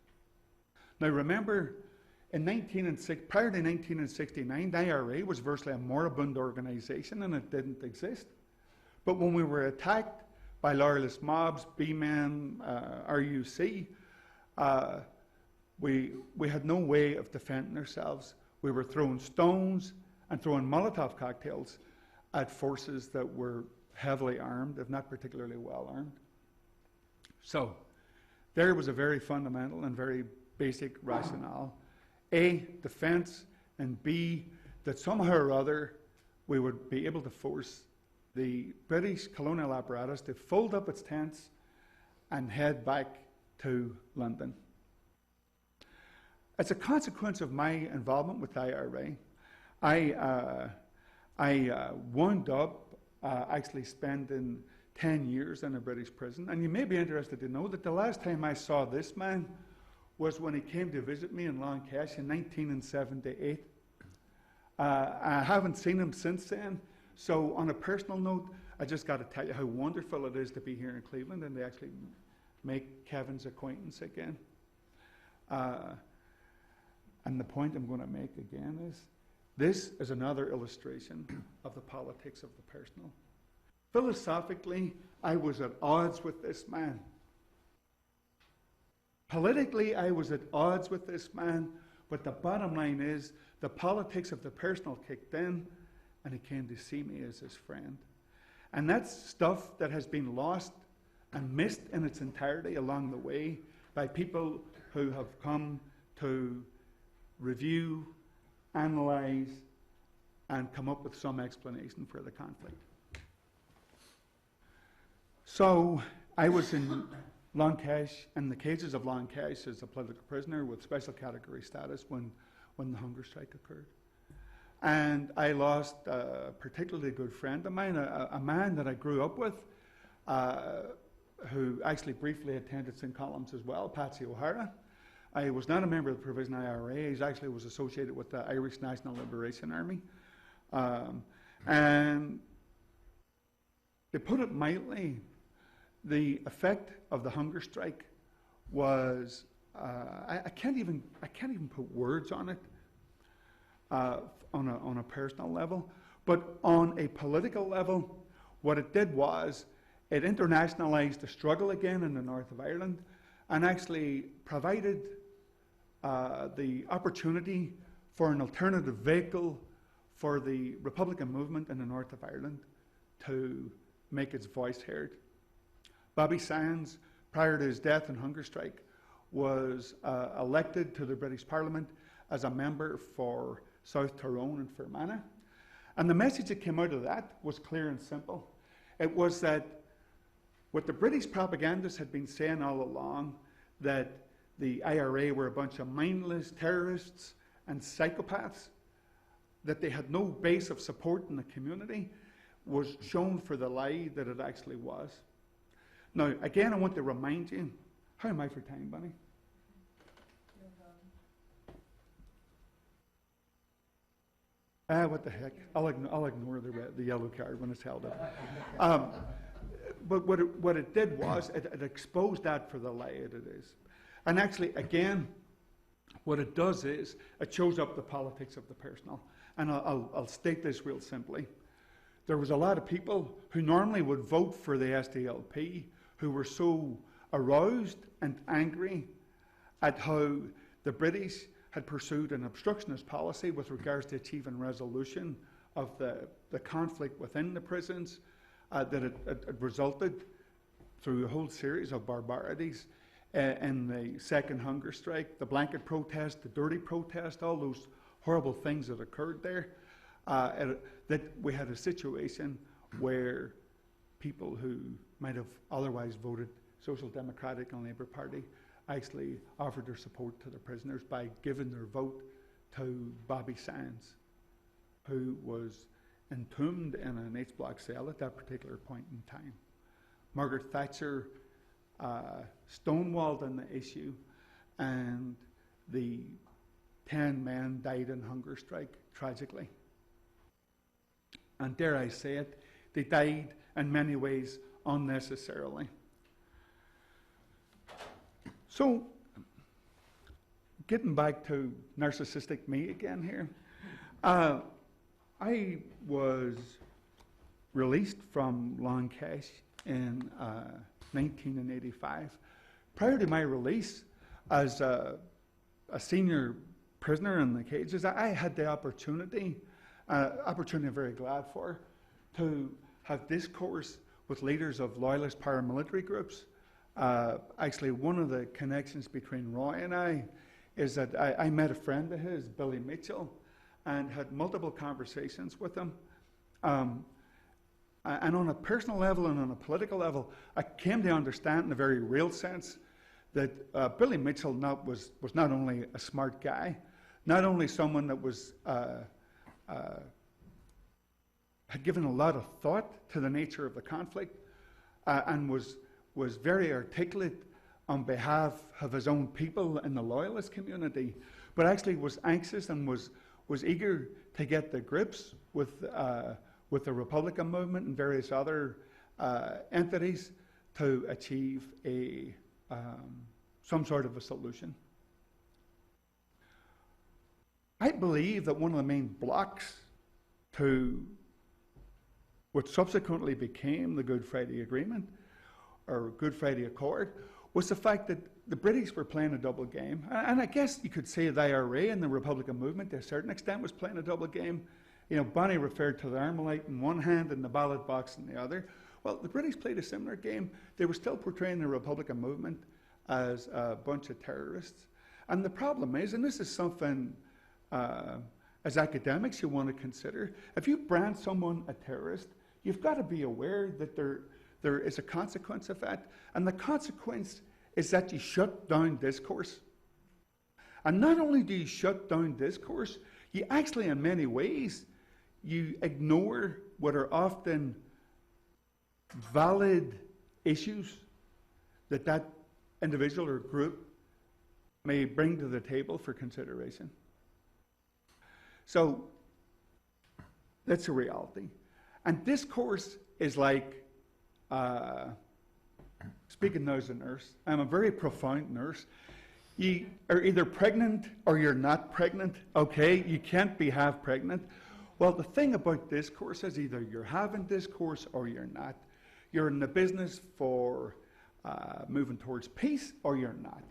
Now remember, prior to 1969, the IRA was virtually a moribund organisation and it didn't exist. But when we were attacked by Loyalist mobs, B-men, RUC, we had no way of defending ourselves. We were throwing stones and throwing Molotov cocktails at forces that were heavily armed, if not particularly well armed. So there was a very fundamental and very basic rationale. A, defence, and B, that somehow or other we would be able to force the British colonial apparatus to fold up its tents and head back to London. As a consequence of my involvement with the IRA, I wound up actually spending 10 years in a British prison. And you may be interested to know that the last time I saw this man was when he came to visit me in Lancash in 1978. I haven't seen him since then. So on a personal note, I just got to tell you how wonderful it is to be here in Cleveland and to actually make Kevin's acquaintance again. And the point I'm going to make again is, this is another illustration of the politics of the personal. Philosophically, I was at odds with this man. Politically, I was at odds with this man, but the bottom line is, the politics of the personal kicked in, and he came to see me as his friend. And that's stuff that has been lost and missed in its entirety along the way by people who have come to review, analyse, and come up with some explanation for the conflict. So I was in Lancash, in the cages of Lancash as a political prisoner with special category status when the hunger strike occurred. And I lost a particularly good friend of mine, a man that I grew up with, who actually briefly attended St. Columns as well, Patsy O'Hara. I was not a member of the Provisional IRA. He actually was associated with the Irish National Liberation Army. And to put it mildly, the effect of the hunger strike was, I can't even put words on it on a personal level, but on a political level, what it did was it internationalized the struggle again in the north of Ireland and actually provided the opportunity for an alternative vehicle for the Republican movement in the north of Ireland to make its voice heard. Bobby Sands, prior to his death and hunger strike, was elected to the British Parliament as a member for South Tyrone and Fermanagh. And the message that came out of that was clear and simple. It was that what the British propagandists had been saying all along, that the IRA were a bunch of mindless terrorists and psychopaths, that they had no base of support in the community, was shown for the lie that it actually was. Now, again, I want to remind you, how am I for time, Bunny? What the heck? I'll ignore the yellow card when it's held up. But what it did was, it exposed that for the lie it is. And actually, again, what it does is, it shows up the politics of the personal. And I'll state this real simply. There was a lot of people who normally would vote for the SDLP who were so aroused and angry at how the British had pursued an obstructionist policy with regards to achieving resolution of the conflict within the prisons, that it resulted through a whole series of barbarities in the second hunger strike, the blanket protest, the dirty protest, all those horrible things that occurred there, that we had a situation where people who might have otherwise voted Social Democratic and Labour Party actually offered their support to the prisoners by giving their vote to Bobby Sands, who was entombed in an H-block cell at that particular point in time. Margaret Thatcher stonewalled on the issue, and the 10 men died in hunger strike, tragically. And dare I say it, they died in many ways unnecessarily. So, getting back to narcissistic me again here, I was released from Long Cash in 1985. Prior to my release, as a senior prisoner in the cages, I had the opportunity I'm very glad for, to have discourse with leaders of Loyalist paramilitary groups. Actually, one of the connections between Roy and I is that I met a friend of his, Billy Mitchell, and had multiple conversations with him. And on a personal level and on a political level, I came to understand in a very real sense that Billy Mitchell was not only a smart guy, not only someone that was had given a lot of thought to the nature of the conflict, and was very articulate on behalf of his own people in the Loyalist community, but actually was anxious and was eager to get the grips with the Republican movement and various other entities to achieve some sort of a solution. I believe that one of the main blocks to what subsequently became the Good Friday Agreement, or Good Friday Accord, was the fact that the British were playing a double game. And I guess you could say the IRA and the Republican movement, to a certain extent, was playing a double game. You know, Bonnie referred to the Armalite in one hand and the ballot box in the other. Well, the British played a similar game. They were still portraying the Republican movement as a bunch of terrorists. And the problem is, and this is something as academics you want to consider, if you brand someone a terrorist, you've got to be aware that there is a consequence of that. And the consequence is that you shut down discourse. And not only do you shut down discourse, you actually, in many ways, you ignore what are often valid issues that individual or group may bring to the table for consideration. So that's a reality. And discourse is like, speaking now as a nurse, I'm a very profound nurse. You are either pregnant or you're not pregnant, okay? You can't be half pregnant. Well, the thing about discourse is either you're having discourse or you're not. You're in the business for moving towards peace or you're not.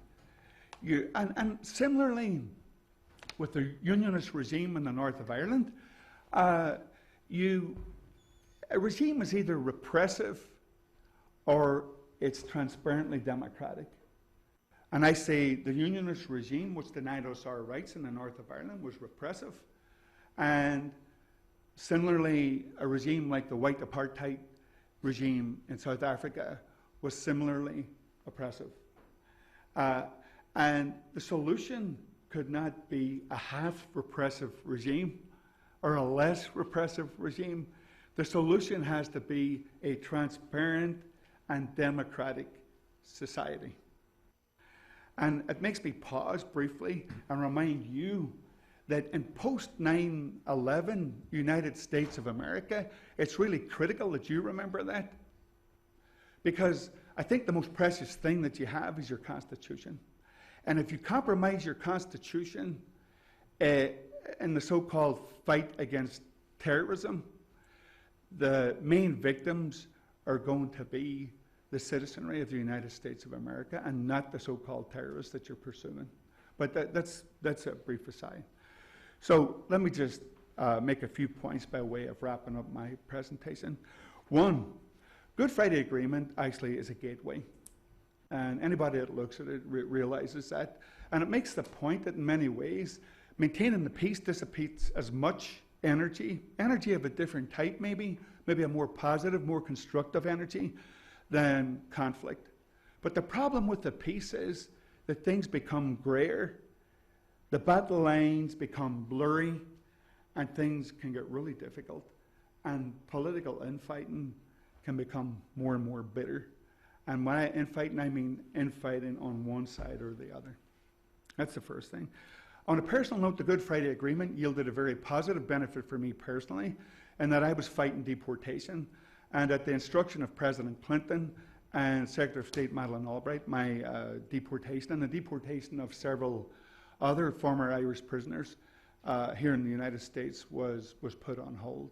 And similarly, with the Unionist regime in the north of Ireland, a regime is either repressive or it's transparently democratic. And I say the Unionist regime, which denied us our rights in the north of Ireland, was repressive. And similarly, a regime like the white apartheid regime in South Africa was similarly oppressive. And the solution could not be a half repressive regime or a less repressive regime. The solution has to be a transparent and democratic society. And it makes me pause briefly and remind you that in post 9/11 United States of America, it's really critical that you remember that, because I think the most precious thing that you have is your Constitution. And if you compromise your Constitution in the so-called fight against terrorism, the main victims are going to be the citizenry of the United States of America and not the so-called terrorists that you're pursuing. But that's a brief aside. So let me just make a few points by way of wrapping up my presentation. One, Good Friday Agreement actually is a gateway. And anybody that looks at it realizes that. And it makes the point that in many ways, Maintaining the peace dissipates as much energy of a different type maybe a more positive, more constructive energy than conflict. But the problem with the peace is that things become grayer, the battle lines become blurry, and things can get really difficult. And political infighting can become more and more bitter. And when I infighting, I mean infighting on one side or the other. That's the first thing. On a personal note, the Good Friday Agreement yielded a very positive benefit for me personally, in that I was fighting deportation. And at the instruction of President Clinton and Secretary of State Madeleine Albright, my deportation and the deportation of several other former Irish prisoners here in the United States was put on hold.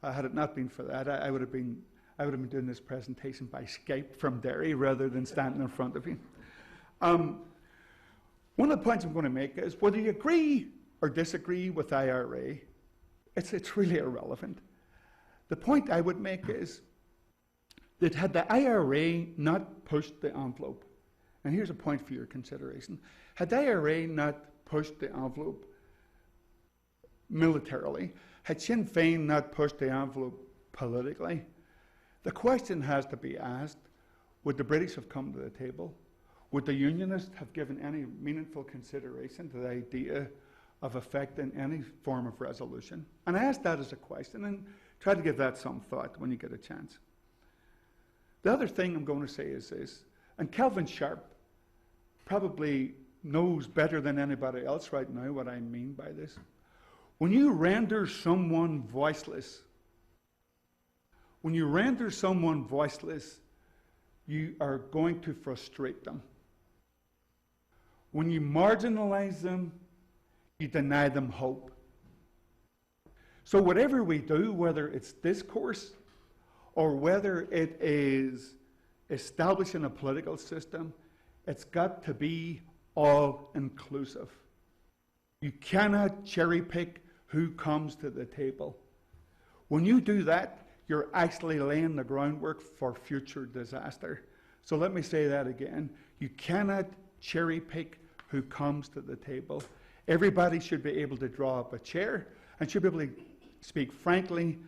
Had it not been for that, I would have been doing this presentation by Skype from Derry rather than standing in front of you. One of the points I'm going to make is whether you agree or disagree with IRA, it's really irrelevant. The point I would make is that had the IRA not pushed the envelope, and here's a point for your consideration, had the IRA not pushed the envelope militarily, had Sinn Féin not pushed the envelope politically, the question has to be asked, would the British have come to the table? Would the Unionists have given any meaningful consideration to the idea of effecting any form of resolution? And I ask that as a question, and try to give that some thought when you get a chance. The other thing I'm going to say is this, and Calvin Sharp probably knows better than anybody else right now what I mean by this. When you render someone voiceless, you are going to frustrate them. When you marginalize them, you deny them hope. So whatever we do, whether it's discourse or whether it is establishing a political system, it's got to be all-inclusive. You cannot cherry-pick who comes to the table. When you do that, you're actually laying the groundwork for future disaster. So let me say that again. You cannot cherry-pick who comes to the table. Everybody should be able to draw up a chair and should be able to speak frankly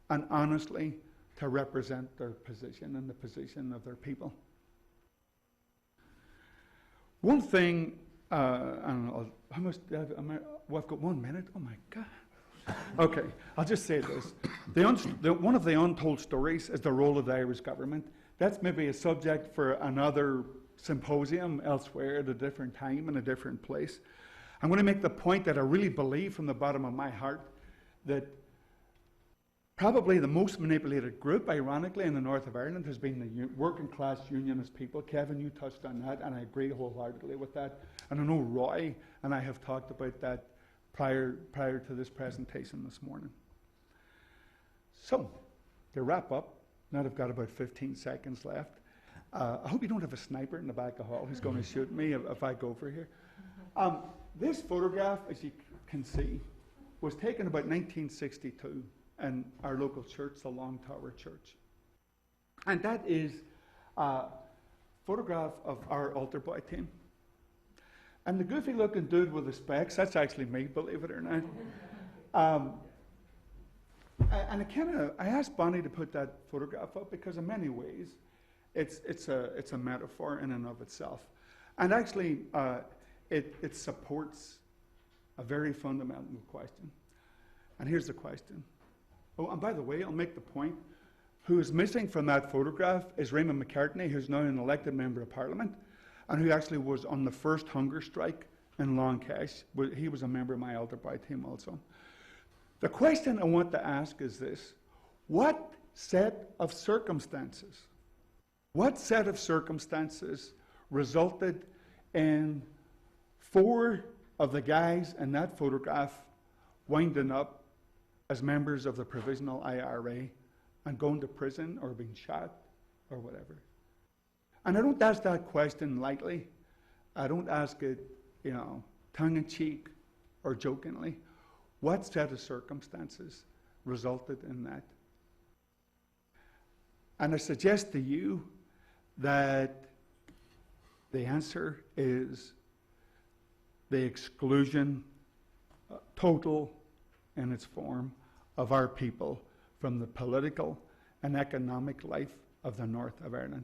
and honestly to represent their position and the position of their people. One thing, how much, I've got 1 minute? Oh my God. Okay, I'll just say this. One of the untold stories is the role of the Irish government. That's maybe a subject for another symposium elsewhere at a different time and a different place. I'm going to make the point that I really believe from the bottom of my heart that probably the most manipulated group, ironically, in the north of Ireland has been the working class unionist people. Kevin, you touched on that, and I agree wholeheartedly with that. And I know Roy and I have talked about that prior to this presentation this morning. So, to wrap up, now I've got about 15 seconds left. I hope you don't have a sniper in the back of the hall who's going to shoot me if I go over here. This photograph, as you can see, was taken about 1962 in our local church, the Long Tower Church. And that is a photograph of our altar boy team. And the goofy looking dude with the specs, that's actually me, believe it or not. And I asked Bonnie to put that photograph up because in many ways, it's a metaphor in and of itself. And actually, it supports a very fundamental question. And here's the question. Oh, and by the way, I'll make the point. Who is missing from that photograph is Raymond McCartney, who's now an elected member of Parliament, and who actually was on the first hunger strike in Long Cash. He was a member of my altar boy team also. The question I want to ask is this. What set of circumstances resulted in 4 of the guys in that photograph winding up as members of the Provisional IRA and going to prison or being shot or whatever? And I don't ask that question lightly. I don't ask it, tongue-in-cheek or jokingly. What set of circumstances resulted in that? And I suggest to you that the answer is the exclusion total in its form of our people from the political and economic life of the north of Ireland.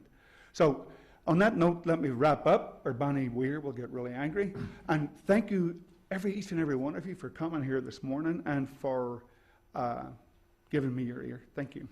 So on that note, let me wrap up, or Bonnie Weir will get really angry. And thank you, each and every one of you, for coming here this morning and for giving me your ear. Thank you.